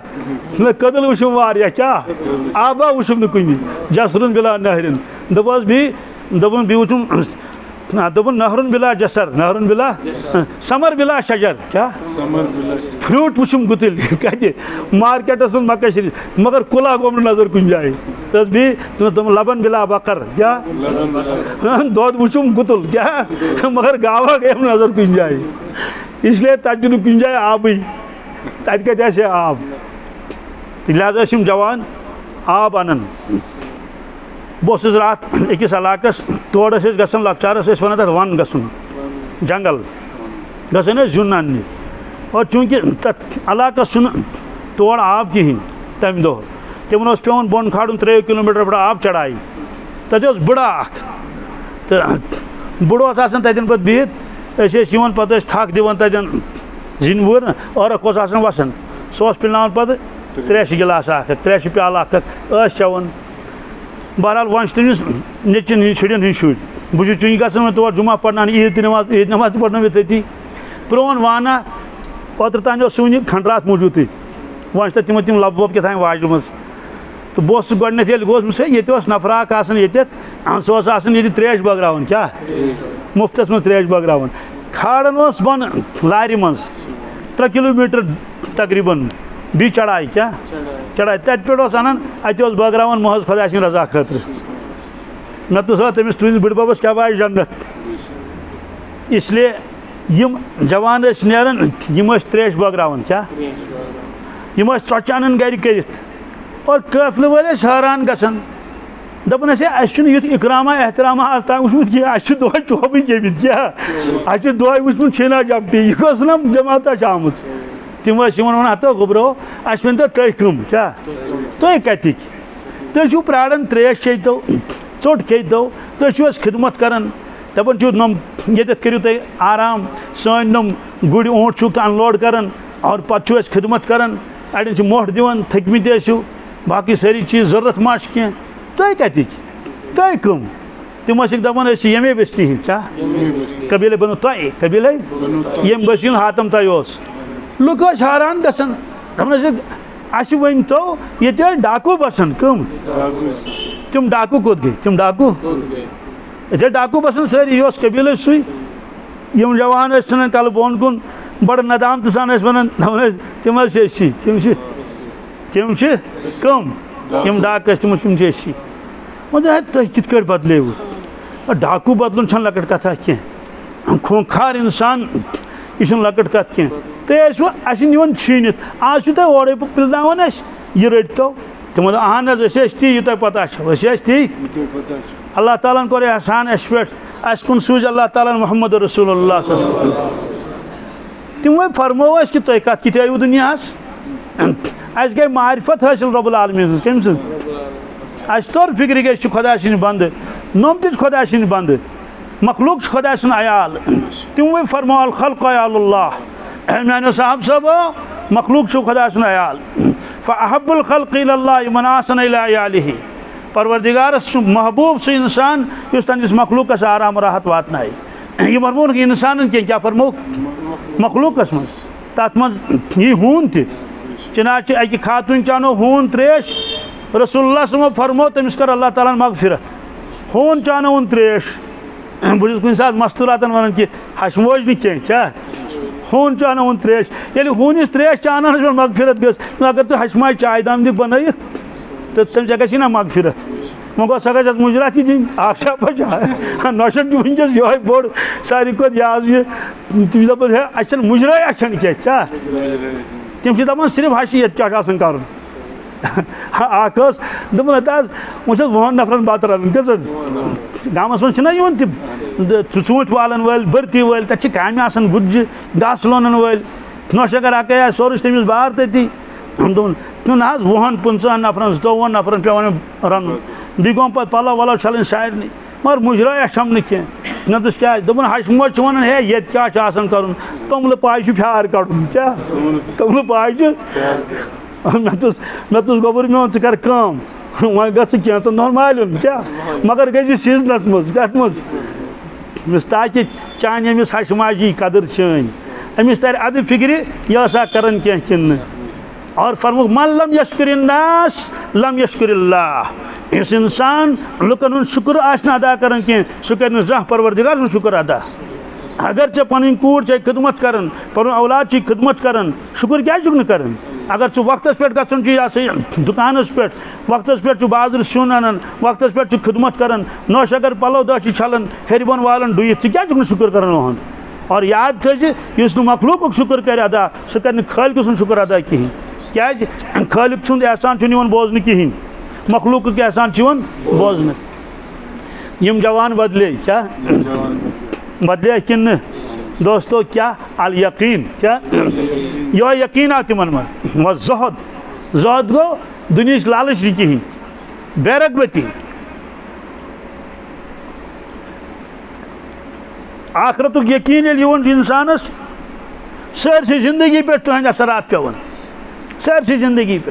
نہ کدل وٕچھُم واریاہ کیٛاہ آبا وٕچھُم نہٕ کُنہِ جسرن بلا نہرن دوٚپُس دوٚپُن بیٚیہِ وٕچھُم دوٚپُن نہرن بلا جسر نہرن بلا سمر بلا شجر کیٛاہ فروٹ وٕچھُم گُتٕلۍ کتہِ مارکیٹس منٛز مکہ شریٖف مگر کُلا گوٚم نہٕ نظر کُنہِ جایہِ تہٕ بیٚیہِ دوٚپُن لبن بلا بکر کیٛاہ دۄد وٕچھُم گُتُل کیٛاہ مگر گاوا گٔیم نہٕ نظر کُنہِ جایہِ اسلیے تتہِ چھُ نہٕ کُنہِ جایہِ آبٕے تتہِ کتہِ آسہِ آب تہٕ لہذا ٲسۍ یِم جوان آب انان بہٕ اوسُس راتھ أکِس علاقس تور ٲسۍ أسۍ گژھان لۄکچارس ٲسۍ ونان تتھ ون گژھُن جنگل گژھان ٲسۍ زیُن اننہِ اور چوٗنٛکہِ تتھ علاقس چھُنہٕ تور آب کِہیٖنۍ تمہِ دۄہ تِمن اوس پیٚوان بۄن کھالُن 3 کِلوٗمیٖٹر پٮ۪ٹھ آب چڑایہِ تتہِ اوس بٕڑٕ اکھ تہٕ بٕڑٕ اوس آسان تتٮ۪ن پتہٕ بِہِتھ أسۍ ٲسۍ یِوان پتہٕ ٲسۍ تھکھ دِوان تتٮ۪ن زِنۍ وُر ٲرکھ اوس آسان وسان سُہ اوس پِلناوان پتہٕ تریشہِ گِلاس اکھ تریشہِ پیالہٕ اکھ ٲسۍ چٮ۪وان بہرحال وۄنۍ چھِ تٔمِس نیٚچوٮ۪ن ہٕنٛدۍ شُرٮ۪ن ہٕنٛدۍ شُرۍ بہٕ چھُس چُنہِ گژھان وۄنۍ تور جُمعہ پرناونہِ عیٖد نٮ۪ماز تہِ پرنٲوِتھ تٔتی پرٛون وانا اوترٕ تانۍ اوس سُہ وٕنہِ کھنٛڈرات موٗجوٗدٕے وۄنۍ چھِ تَتھ تِمن تِم لبہٕ وبہٕ کیٛاہ تام واجمٕژ تو بہت گۄڈنٮ۪تھ ییٚلہِ گوس ییٚتہِ اوس نفرا اکھ آسان ییٚتٮ۪تھ سُہ اوس آسان ییٚتہِ ترٛیش بٲگراوان کیٛاہ مُفتس منٛز ترٛیش بٲگراوان کھالان اوس بۄن لارِ منٛز 3 کِلوٗمیٖٹر تقریٖبن بیٚیہِ چڑاے کیٛاہ چڑاے تَتہِ پٮ۪ٹھ اوس اَنان اَتہِ اوس بٲگراوان محض خۄدا سٕنٛدِ رضا خٲطرٕ مےٚ دوٚپ تٔمِس تُہٕنٛدِس بٕڈببس کیٛاہ واتہِ جنت اسلیے یِم جوان ٲسۍ نیران یِم ٲسۍ ترٛیش بٲگراوان کیٛاہ یِم ٲسۍ ژۄچہِ اَنان گرِ کٔرِتھ اور قٲفلہٕ وٲلۍ ٲسۍ حٲران گژھان دَپان ٲسۍ ہے اَسہِ چھُنہٕ یُتھ اِکراما احتراما آز تام وٕچھمُت کینٛہہ اَسہِ چھُ دۄہے چوبٕے گٔمٕتۍ کیٛاہ اَسہِ چھُ دۄہے وٕچھمُت چھینا جپٹی یہِ کۄس نا جماعتہ چھِ آمٕژ تِم ٲسۍ یِمن وَنان ہتو گوٚبرو اَسہِ ؤنۍتو تُہۍ کٕم کیٛاہ تُہۍ کَتِکۍ تُہۍ چھِو پیاران ترٛیش چیٚیتو ژوٚٹ کھیٚیتو تُہۍ چھِو اَسہِ خدمت کران دَپان چھِو نۄم ییٚتٮ۪تھ کٔرِو تُہۍ آرام سٲنۍ نۄم گُرۍ اوٗنٹ چھُو اَن لوڈ کران اور پتہٕ چھِو أسۍ خدمت کران اَڑٮ۪ن چھِ مۄٹھ دِوان تھٔکمٕتۍ ٲسِو باقٕے سٲری چیٖز ضوٚرتھ ما چھِ کینٛہہ تُہۍ کَتِکۍ تُہۍ کٕم تِم ٲسِکھ دَپان أسۍ چھِ ییٚمے بٔستی ہِنٛدۍ کیٛاہ قبیٖلے بنو تۄہہِ قبیٖلے ییٚمہِ بٔستی ہُنٛد حاتم تۄہہِ اوس لُکھ ٲسۍ حٲران گژھان دَپان ٲسِکھ اَسہِ ؤنۍتو ییٚتہِ ٲسۍ ڈاکوٗ بسان کٕم تِم ڈاکوٗ کوٚت گٔے تِم ڈاکوٗ ییٚتہِ ٲسۍ ڈاکوٗ بسان سٲری یہِ اوس قبیٖلے سُے یِم جوان ٲسۍ ژھٕنان کلہٕ بۄن کُن بڑٕ ندامتہٕ سان ٲسۍ وَنان دَپان ٲسۍ تِم حظ چھِ أسی تِم چھِ کٕم یِم ڈاکہٕ ٲسۍ تِم چھِ أسی وۄنۍ تُہۍ کِتھ کٲٹھۍ بدلیوٕ ڈاکوٗ بدلُن چھَنہٕ لۄکٕٹ کتھا کینٛہہ خوٗنخار اِنسان یہِ چھُنہٕ لۄکٕٹ کتھ کینٛہہ تُہۍ ٲسوٕ اَسہِ نِوان چھیٖنِتھ آز چھُو تُہۍ اورَے پِلناوان اَسہِ یہِ رٔٹۍتو تِمو دوٚپ اہن حظ أسۍ ٲسۍ تی یہِ تۄہہِ پتہ چھو أسۍ ٲسۍ تی اللہ تعالیٰ ہن کوٚر احسان اَسہِ پٮ۪ٹھ اَسہِ کُن سوٗزۍ اللہ تعالیٰ ہن محمد رسول اللہ صلی اللہ علیہ وسلم تِموے فرموو اَسہِ کہِ تُہۍ کتھ کِتھ آیِو دُنیاہس اَسہِ گٔے معرفت حٲصِل رۄب العالمیٖن سٕنٛز کٔمۍ سٕنٛز اَسہِ توٚر فِکرِ کہِ أسۍ چھِ خۄدا سٕنٛدۍ بنٛدٕ نۄم تہِ چھِ خۄدا سٕنٛدۍ بنٛدٕ مخلوق چھُ خۄدا سُنٛد عیال تِموٕے فرموو الخلق عیال اللہ میانیو صاحب صٲبو مخلوق چھُ خۄدا سُنٛد عیال فاحب الخلق الی اللہ من احسن الی عیالہ پروردگارس چھُ محبوٗب سُہ اِنسان یُس تٔہنٛدِس مخلوٗقس آرام راحت واتنایہِ یہِ ورمو نہٕ اِنسانن کینٛہہ کیٛاہ فرمووُکھ مخلوٗقس منٛز تتھ منٛز یی ہوٗن تہِ چِناچہِ اکہِ خاتوٗنۍ چانو ہوٗن ترٛیش رسول اللہ صٲبو فرموو تٔمِس کٔر اللہ تعالیٰ ہن مغفرت ہوٗن چانووُن ترٛیش بہٕ چھُس کُنہِ ساتہٕ مستوٗراتن ونان کہِ ہشموج نہٕ کینٛہہ کیٛاہ ہوٗن چانووُن ترٛیش ییٚلہِ ہوٗنِس ترٛیش چاناونس پٮ۪ٹھ مغفرت گٔژھ اگر ژٕ ہشماج چاے دام دِکھ بنٲیِتھ تہٕ تٔمِس ژےٚ گژھی نا مغفرت وۄنۍ گوٚو سۄ گژھِ اَسہِ مُجرات یہِ دِنۍ اکھ شاپا چاے نۄشن چھُ وٕنکیٚس یِہوے بوٚڑ ساروی کھۄتہٕ یہِ حظ یہِ تِم چھِ دپان ہے اَسہِ چھنہٕ مُجراے اَچھن کینٛہہ کیٛاہ تِم چھِ دپان صرف ہشہِ ییٚتہِ کیٛاہ چھُ آسان کرُن اکھ ٲس دوٚپُن ہتا حظ وۄنۍ چھِ وُہن نفرن بتہٕ رنُن کٔژن گامس منٛز چھِنہ یِوان تِم ژوٗنٛٹھۍ والن وٲلۍ بٔرتی وٲلۍ تتہِ چھِ کامہِ آسان گُتجہِ گاسہٕ لونن وٲلۍ نۄش اگر اکٲے آسہِ سورُے چھُ تٔمِس بار تٔتی دوٚپُن نہ حظ 20-25 نفرن 22 نفرن پیٚوان رنُن بیٚیہِ گوٚو پتہٕ پلو ولو چھلٕنۍ سارنٕے مگر مُجراے اَچھم نہٕ کینٛہہ مےٚ دوٚپُس کیٛازِ دوٚپُن ہشہِ موج چھِ ونان ہے ییٚتہِ کیٛاہ چھُ آسان کرُن توٚملہٕ پاے چھُ پھیار کڑُن کیٛاہ توٚملہٕ پاے چھُ مےٚ دوٚپُس گوٚبُر میون ژٕ کر کٲم وۄنۍ گژھ ژٕ کینٛژن دۄہن مالیُن کیٛاہ مگر گژھِ سیٖزنس منٛز کتھ منٛز تاکہِ چانہِ أمِس ہشہِ ماجہِ یی قدٕر چٲنۍ أمِس ترِ ادٕ فِکرِ یہِ ٲسا کران کینٛہہ کِنہٕ نہٕ اور فرمووُکھ من لم یشکر الناس لم یشکر اللہ یُس انسان لُکن ہُنٛد شُکر آسہِ نہٕ ادا کران کینٛہہ سُہ کرِ نہٕ زانٛہہ پروردگار سُنٛد شُکر ادا اگر ژےٚ پنٕنۍ کوٗر چھے خدمت کران پنُن اولاد چھُے خدمت کران شُکر کیٛازِ چھُکھ نہٕ کران اگر ژٕ وقتس پٮ۪ٹھ گژھان چھُے یہِ ہسا یہِ دُکانس پٮ۪ٹھ وقتس پٮ۪ٹھ چھُ بازرٕ سیُن انان وقتس پٮ۪ٹھ چھُ خدمت کران نۄش اگر پلو دہ چھِ چھلان ہیٚرِ بۄن والان ڈُیِتھ ژٕ کیٛازِ چھُکھ نہٕ شُکر کران اُہُنٛد اور یاد تھٲیزِ یُس نہٕ مخلوٗقُک شُکر کرِ ادا سُہ کرِ نہٕ خٲلقہٕ سُنٛد شُکر ادا کِہینۍ کیٛازِ خٲلق سُنٛد احسان چھُنہٕ یِوان بوزنہٕ کِہینۍ مخلوٗقُک احسان چھُ یِوان بوزنہٕ یِم جوان بدلے کیٛاہ بدلے کِنہٕ نہٕ دوستو کیا الیقین کیا یہ یقین آو تمن مز و زہد گو دنیاچ لالچ نہ کہین بے رغبتی آخرتک یقین ییٚلہِ انسانس سٲرسٕے زندگی پہ تہند اثرات پیوان سٲرسٕے زندگی پہ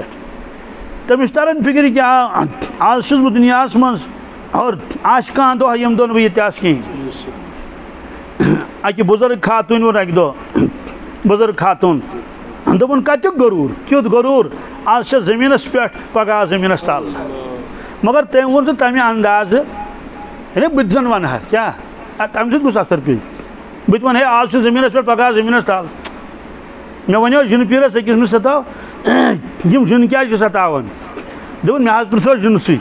تمس تران فکر کہ آز چھُس بہٕ دُنیاہس منٛز اور آسہِ کانٛہہ دۄہ ییٚمہِ دۄہ نہٕ بہٕ ییٚتہِ آسہٕ کِہیٖنۍ اکہ بزرگ خاتون ووٚن اکہِ دۄہ بزرگ خاتون دوٚپُن کتیُک غروٗر کیُتھ غروٗر آج زمین پہ پگہ زمین تل مگر تم وون تمہ انداز بت زن ونہ کیا تمہ سۭتۍ کُس اثر پی بت ون ہے آج زمین پہ پگہ زمین تل مے ونیو جن پیرس أکِس مےٚ ستاو یم جن کیا ستاوان دوٚپُن مےٚ حظ پرٛژھو جنسٕے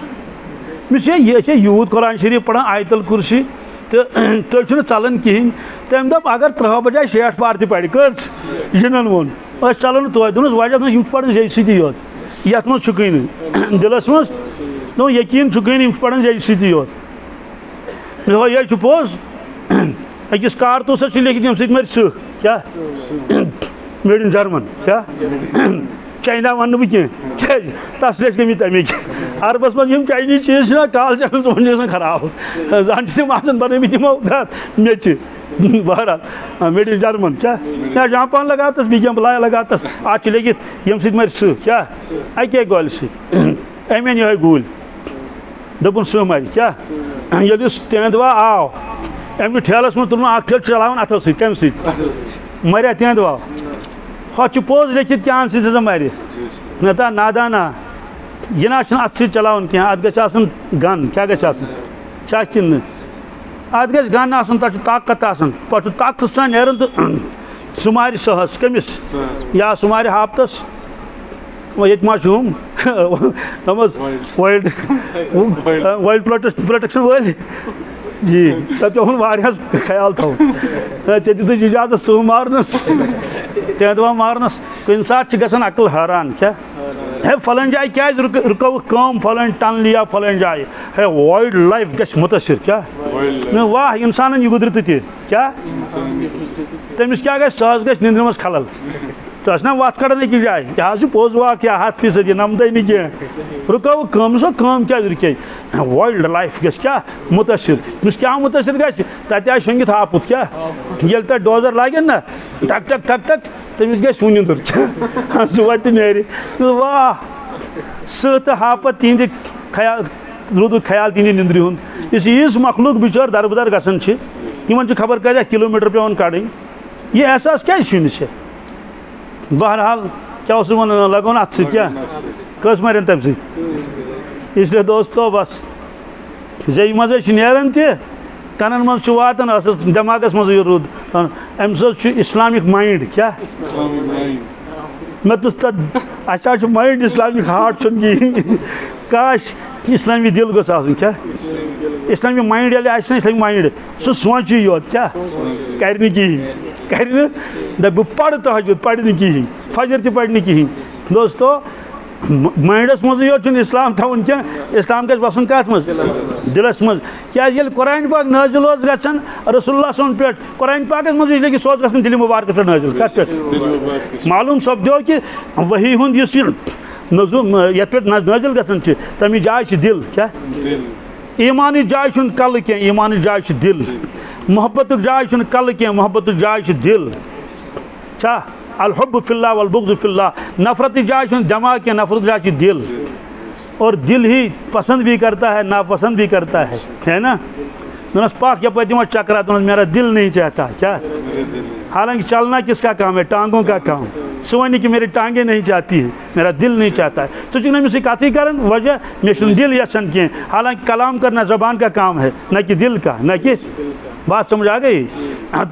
مےٚ یہ یوٗت قرآن شریف پران آیت الکرسی تو تُہۍ چھُنہٕ ژلان کِہیٖنۍ تٔمۍ دوٚپ اگر 30 بجاے 60 پار تہِ پرِ کٔژ جنن ووٚن أسۍ چلو نہٕ توتہِ دوٚپنس وجہ دوٚپنس یِم چھِ پران زیٚیہِ سۭتی یوت یتھ منٛز چھُکٕے نہٕ دِلس منٛز دوٚپ یقیٖن چھُکٕے نہٕ یِم چھِ پران زیٚیہِ سۭتی یوت مےٚ دوٚپ یے چھُ پوٚز أکِس کارتوٗسس چھِ لیکھِتھ ییٚمہِ سۭتۍ مَرِ سٕہہ کیٛاہ میڈ اِن جرمن کیٛاہ چاینا ون بہٕ کینٛہہ کیٛازِ تس لٔج گٔمٕتۍ تَمِکۍ عربس منٛز یِم چاینیٖز چیٖز چھِنہ کالچن سون چھِ گژھان خراب زن چھِ تِم آسان بنٲومٕتۍ یِمو میٚژِ بہرحال میڈ اِن جرمن کیٛاہ جاپان لگاتس بیٚیہِ کینٛہہ بلایا لگاتس اتھ چھِ لیکھِتھ ییٚمہِ سۭتۍ مَرِ سٕہہ کیٛاہ اَکے گولہِ سۭتۍ أمۍ أنۍ یِہوے گوٗلۍ دوٚپُن سٕہہ مَرِ کیٛاہ ییٚلہِ یُس تینٛدوا آو أمۍ چھُ ٹھیلس منٛز تُلمُت اکھ ٹھیلہٕ چلاوان اَتھو سۭتۍ کمہِ سۭتۍ مَریا تینٛدوا ہۄتھ چھُ پوٚز لیکھِتھ چانہِ سۭتۍ ہسا مَرِ مےٚ دوٚپ نادانا یہِ نہ چھُنہٕ اَتھٕ سۭتۍ چلاوُن کینٛہہ اَتھ گژھِ آسُن گن کیٛاہ گژھِ آسُن چھا کِنہٕ نہٕ اَتھ گژھِ گن آسُن تَتھ چھُ طاقت آسان پتہٕ چھُ طاقتہٕ سان نیران تہٕ سُہ مارِ سٕہس کٔمِس یا سُہ مارِ ہاپتس ییٚتہِ ما چھُ ہُم وایلڈ پروٹیکشن وٲلۍ جی سۄ پیوٚوُن واریاہس خیال تھاوُن ژےٚ دِتُتھ اِجازت سٕہہ مارنس تینٛدوا مارنس کُنہِ ساتہٕ چھِ گژھان عقل حٲران کیٛاہ ہے فلٲنۍ جایہِ کیٛازِ رُکٲوٕکھ کٲم فلٲنۍ ٹنلہِ یا فلٲنۍ جایہِ ہے وایلڈ لایف گژھِ مُتٲثر کیٛاہ واہ انسانن یہِ گُزرِ تہِ کیٛاہ تٔمِس کیٛاہ گژھِ سُہ حظ گژھِ نِندرِ منٛز خلل ژٕ ٲس نا وَتھ کڑان أکِس جایہِ یہِ حظ چھُ پوٚز واقعہ 100% یہِ نمدے نہٕ کینٛہہ رُکٲوٕکھ کٲم سۄ کٲم کیٛازِ رُکے وایلڈ لایف گژھِ کیٛاہ مُتٲثر تٔمِس کیٛاہ مُتٲثر گژھِ تَتہِ آسہِ شۄنٛگِتھ ہاپُت کیٛاہ ییٚلہِ تَتہِ ڈوزر لاگن نا ٹک ٹک ٹک ٹک تٔمِس گژھِ وُنۍ نیُندُر کیٛاہ سُہ وَتہِ نیرِ واہ سٕہہ تہٕ ہاپت تِہنٛدِ خیال روٗدُکھ خیال تِہنٛدِ نِندرِ ہُنٛد یُس ییٖژ مخلوق بِچٲرۍ دربدر گژھان چھِ تِمن چھِ خبر کۭتیاہ کِلوٗمیٖٹر پیوان کڑٕنۍ یہِ احساس کیٛازِ چھُ نہٕ ژےٚ بہرحال کیٛاہ اوسُس وَنان لگوٚن اَتھ سۭتۍ کیٛاہ کٔژ مَرن تَمہِ سۭتۍ اس لیے دوستو بس زیٚیہِ منٛزے چھِ نیران تہِ کنن منٛز چھُ واتان ٲسس دٮ۪ماغس منٛزٕے روٗد اَمہِ سۭتۍ چھُ اِسلامِک مایِنٛڈ کیٛاہ مےٚ دوٚپ تَتھ اَسہِ حظ چھُ مایِنٛڈ اِسلامِک ہارٹ چھُنہٕ کِہیٖنۍ کاش اِسلامی دِل گوٚژھ آسُن کیٛاہ اِسلامی مایِنٛڈ ییٚلہِ آسہِ نا اِسلامی مایِنٛڈ سُہ سونٛچی یوت کیٛاہ کرِ نہٕ کِہیٖنۍ کرِ نہٕ دَپہِ بہٕ پرٕ تہجُد پرِ نہٕ کِہیٖنۍ فجر تہِ پرِ نہٕ کِہیٖنۍ دوستو مایِنٛڈس منٛزٕے یوت چھُنہٕ اِسلام تھاوُن کینٛہہ اِسلام گژھِ وسُن کتھ منٛز دِلس منٛز کیٛازِ ییٚلہِ قرآنِ پاک نٲزِل اوس گژھان رسول اللہ صن پٮ۪ٹھ قرآنِ پاکس منٛز یہِ لیکھِتھ سُہ اوس گژھان دِلہِ مُبارکس پٮ۪ٹھ نٲزِل کتھ پٮ۪ٹھ معلوٗم سپدیو کہِ ؤحی ہُنٛد یُس یہِ نزول یتھ پٮ۪ٹھ نٲزِل گژھان چھِ تَمِچ جاے چھِ دِل کیٛاہ ایٖمانٕچ جاے چھُنہٕ کلہٕ کینٛہہ ایٖمانٕچ جاے چھِ دِل محبتُک جاے چھُنہٕ کلہٕ کینٛہہ محبتٕچ جاے چھِ دِل چھا الحب فی اللہ والبغض فی اللہ نفرتٕچ جاے چھُنہٕ دٮ۪ماغ کینٛہہ نفرتٕچ جاے چھِ دِل اور دل ہی پسند بھی کرتا ہے ناپسند بھی کرتا ہے نا دونس پاک یپر دِمو چکرا دونس میرا دل نہیں چاہتا کیا حالانکہ چلنا کس کا کام ہے ٹانگوں کا کام سوانی کہ میری ٹانگیں نہیں چاہتی ہیں میرا دل نہیں چاہتا ہے سو چونکہ میں سے کاتھی کرن وجہ میں دل یسن کیں حالانکہ کلام کرنا زبان کا کام ہے نہ کہ دل کا نہ کہ بات سمجھ آ گئی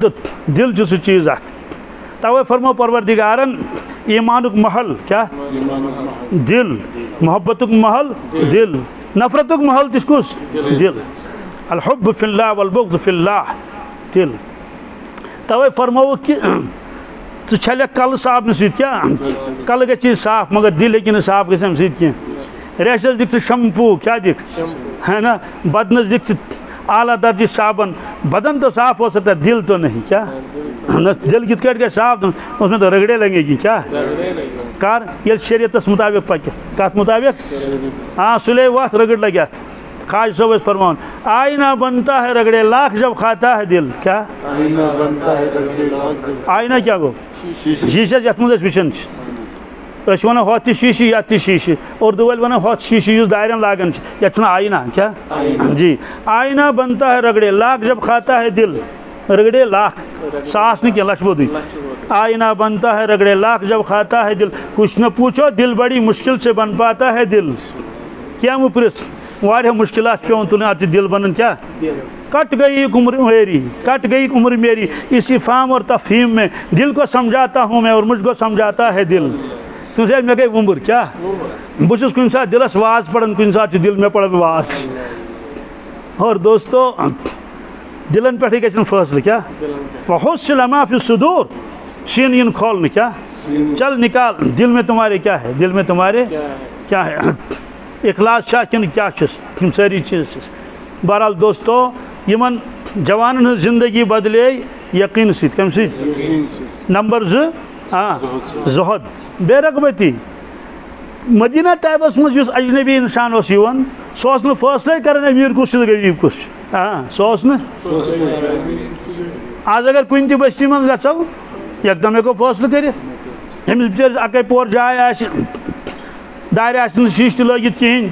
تو دل جو سو چیز آتی توے فرمو پروردگارن ایمانک محل کیا دل محبتک محل دل نفرتک محل تس کس دل الحب فی اللہ والبغض فی اللہ دل توے فرمو کہ ژٕ چھلکھ کلہٕ صابنہٕ سۭتۍ کیٛاہ کلہٕ گژھی صاف مگر دل ہیٚکہِ نہٕ صاف گژھِ اَمہِ سۭتۍ کینٛہہ ریشس دِکھ ژٕ شمپوٗ کیٛاہ دِکھ ہے نا بدنس دِکھ ژٕ اعلیٰ درجٕچ صابن بدن تو صاف ہو سکتا ہے دل تو نہیں کیا دل کت کٹ گئے صاف اس میں تو رگڑے لگے گی کیا کار یہ شریعت مطابق پکہ کت مطابق ہاں سلے وقت رگڑ لگیا خواجہ صاحب اس فرمان آئینہ بنتا ہے رگڑے لاکھ جب کھاتا ہے دل کیا آئینہ کیا گو شیشہ یت مز وچن اس ونان ہوت تہ شیشہ یت تہ شیشہ اردو ول ونان ہوت شیشہ یس دارین لاگان یت آئینہ کیا جی آئینہ بنتا ہے رگڑے لاکھ جب کھاتا ہے دل رگڑے لاکھ ساس نہیں کیا لچھ بودی آئینہ بنتا ہے رگڑے لاکھ جب کھاتا ہے دل. کچھ نہ پوچھو دل بڑی مشکل سے بن پاتا ہے دل. کیا مپرس واریاہ مشکلات پیون تلن ات دل بنن کیا. کٹ گئی عمر میری کٹ گئی عمر میری اسی فام اور تفہیم میں دل کو سمجھاتا ہوں میں اور مجھ کو سمجھاتا ہے دل. تم سے مے گئی عمر کیا بہت کن سات دلس واز پڑھن کن سات دل میں پڑھن واز. اور دوستو دلن پہ گھن فیصلہ کیا وحصل ما فی الصدور سین ین کھولنے کیا چل نکال دل میں تمہارے کیا ہے دل میں تمہارے کیا ہے اخلاص شاہ کن کیا تم ساری چیز. بہرحال دوستو یمن جوانن ہن زندگی بدلے یقین ست کم ست. نمبر 2 زہد بے رغبتی. مدینہ طیبس مز یس اجنبی انسان اس یوان سو اس فیصلے کران امیر کس غریب کس سو اس آج اگر کن تہ بستی من گھو یکدم ہیکو فیصلہ کرت امس بچارس اکے پور جائے آس دار آس شیش تہ لگت کہین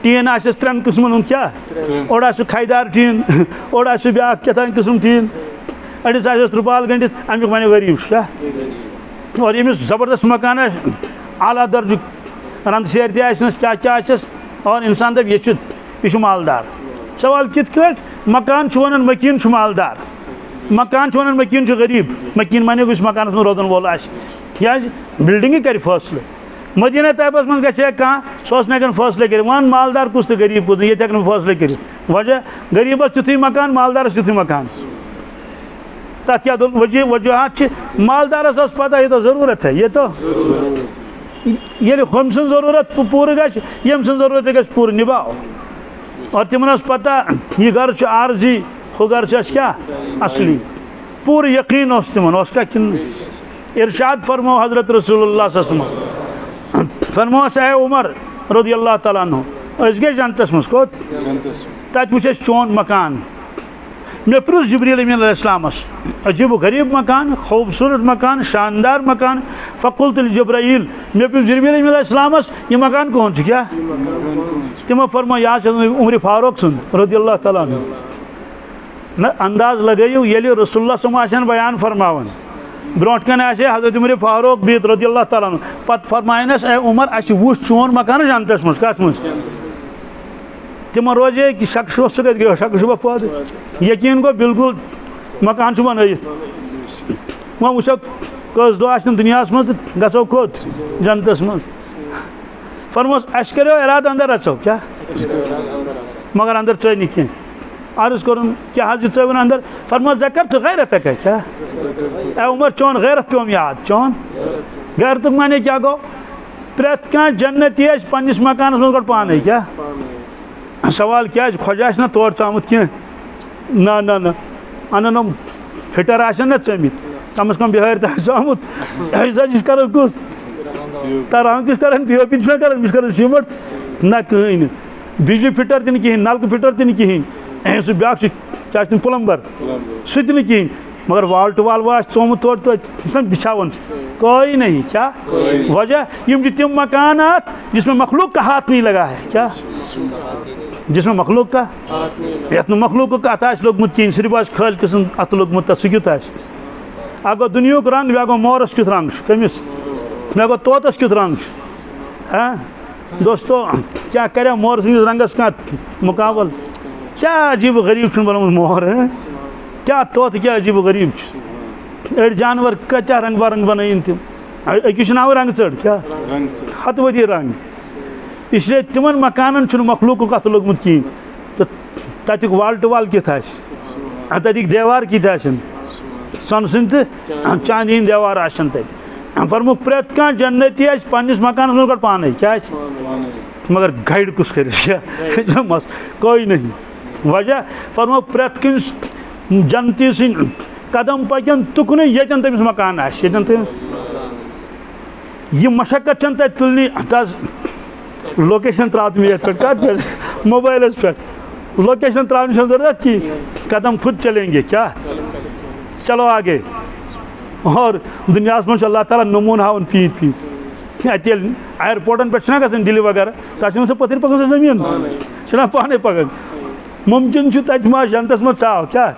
ٹین آسس 3 قسمن ہند کیا اوڑ آس کھیدار ٹین اوڑ آس بیاا کتان قسم ٹین اڑس آسس ترپال گنڈت امیک ون غریب کیا. اور یمس زبردست مکان آس اعلیٰ درج رند سیر تہ آسنس کیا آسس اور انسان دپ یہ مالدار. سوال کت کٹ مکان ونان مکین مالدار مکان ونان مکین غریب مکین مانے اس مکانس من روزن وول آس بلڈنگ کر فیصلہ. مدینہ طیبس من گھے کھانا سہ ہیکن فیصلہ کر ون مالدار کس تو غریب کس یہ ہیکن فیصلہ کر وجہ غریبس تیتھے مکان مالدارس تیتھے مکان. تک کیا وجوہات مالدارس اس پتہ یہ تو ضرورت ہے یہ تو یل ہم سن ضرورت پورٕ گژھِ یم سن ضرورت گژھِ پورٕ نباؤ. اور تمن پتہ یہ گھر عارضی ہو گھر کیا اصلی پورٕ یقین اس تمن اس کا کن. ارشاد فرمو حضرت رسول اللہ صلی اللہ علیہ وسلم فرمو اے عمر رضی اللہ تعالیٰ عنہ اس گئے جنتس مز کوت تت وچ چون مکان. مے پرس جبریل امین علیہ السلامس عجیب و غریب مکان خوبصورت مکان شاندار مکان. فقلت لجبرائیل مے پرس جبریل امین علیہ السلامس یہ مکان کون کیا تمو فرمو یہ عمر فاروق سن رضی اللہ تعالیٰ عنہ. انداز لگیو یلی رسول اللہ صلی اللہ علیہ وسلم بیان فرماون برونٹ کن آسے حضرت عمر فاروق بیت رضی اللہ تعالیٰ عنہ پت فرمائنس اے عمر اس وچ چون مکان جانتس مز کت مز تمہ روزے کہ شک شبہ سہ گئی شک شبہ پود یقین گو بالکل مکان بنائت وہ وچو کس دہ آن دنیا مز گھو کھوت جنتس مز. فرموس اس کرو ارادہ اندر اچو کیا مگر اندر ژے نہ کی. عرض کرن کیا حض ژے ون اندر. فرموس ذکرت غیرتک کیا اے عمر چون غیرت پیوم یاد چون غیرتک معنی کیا گو پریت کان جنتی پنس مکانس مز گۄڈٕ پانے کیا. سوال کیا خۄش آسہِ نا تور ژامُت کینٛہہ نہ نہ نہ انن فٹر آسن نا ژٔمِتۍ کم از کم بِہٲرۍ تہِ آسہِ آمُت ایسا چھُس کران کُس تران تہِ کران پی او پی چھُنہ کران بہٕ چھُس کران سیٖمٹ نہ کٕہٕنۍ نہٕ بجلی فٹر تہِ نہٕ کِہیٖنۍ نلکہٕ فٹر تہِ نہٕ کِہیٖنۍ سُہ بیٛاکھ چھُ کیٛاہ چھِ تِم پٕلمبر سُہ تہِ نہٕ کِہیٖنۍ مگر وال ٹُو وال آسہِ ژومُت تورٕ توتہِ بِچھاوان کوئی نہیں کیا وجہ یم چھِ تِم مکانات جس میں مخلوق کا ہاتھ نہیں لگا ہے کیا جس میں مخلوق کا یت مخلوق کا ات آس لوگمت کہین صرف آس خالق سن ات لوگمت تک سہ کیت آس. اگو دنیاک رنگ بیاا گو مورس کیت رنگ کمس مے گو طوطس کیت رنگ ہاں دوستو کیا کرے مور سندس رنگس کھانا مقابل کیا عجیب و غریب بنوت مور کیا طوط کیا عجیب و غریب اڑ جانور کتیا رنگ برنگ بنائن تم اکس ناو رنگ ژڑ کیا ہت ودی رنگ. اس لیے تمن مکانن مخلوق ات لوگمت کہین تو تتک وال ٹو وال کت تتک دیوار کت سن سن تو چاندی ہند دیوار آن تت فرموک پریت کان جنتی پنس مکانس مز گۄڈٕ پانے کیا مگر گائیڈ کس کر کوئی نہیں. وجہ فرموک پریت کنس جنتی سن قدم پکن تکن یتن تمس مکان آس یتن تمس یہ مشقت چن تت تلنی تاز لوکیشن ترات میں کت موبائلس پہ لوکیشن تراؤن ضرورت کی قدم خود چلیں گے کیا چلو آگے. اور دنیا من اللہ تعالیٰ نمون ہاؤن پیت پیت اتیل ایئرپورٹن پہ گھن دلی وغیرہ تک سہ پتھر پکان سہ زمین چھ پانے پکان ممکن تت ما جنتس من ژاو کیا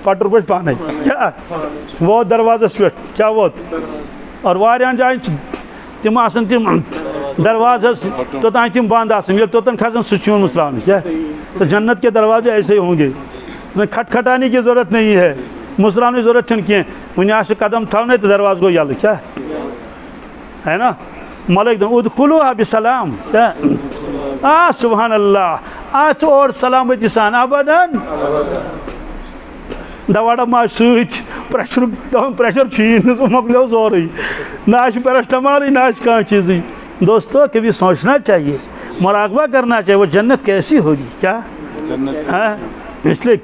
پٹر پہ پانے کیا ووت دروازس پہ کیا ووت اور واریاہن جائن تم آسن تم دروازہ توتان تم بند آسن یل توتن کھسن سچون مسلاؤن کیا تو جنت کے دروازے ایسے ہی ہوں گے کھٹکھٹانے کی ضرورت نہیں ہے مسلاؤن کی ضرورت چھن کی ونیا سے قدم تھونے تو دروازہ کو یل کیا ہے نا ملک دن ادخلوها بسلام کیا سبحان اللہ آج اور سلامتی سان ابداً دواڑا ما سوچ پریشر چھین مکلیو سوری ناش پیرسٹمال ناش کان چیزی دوستو کبھی سوچنا چاہیے مراقبہ کرنا چاہیے وہ جنت کیسی ہوگی کیا اس لیے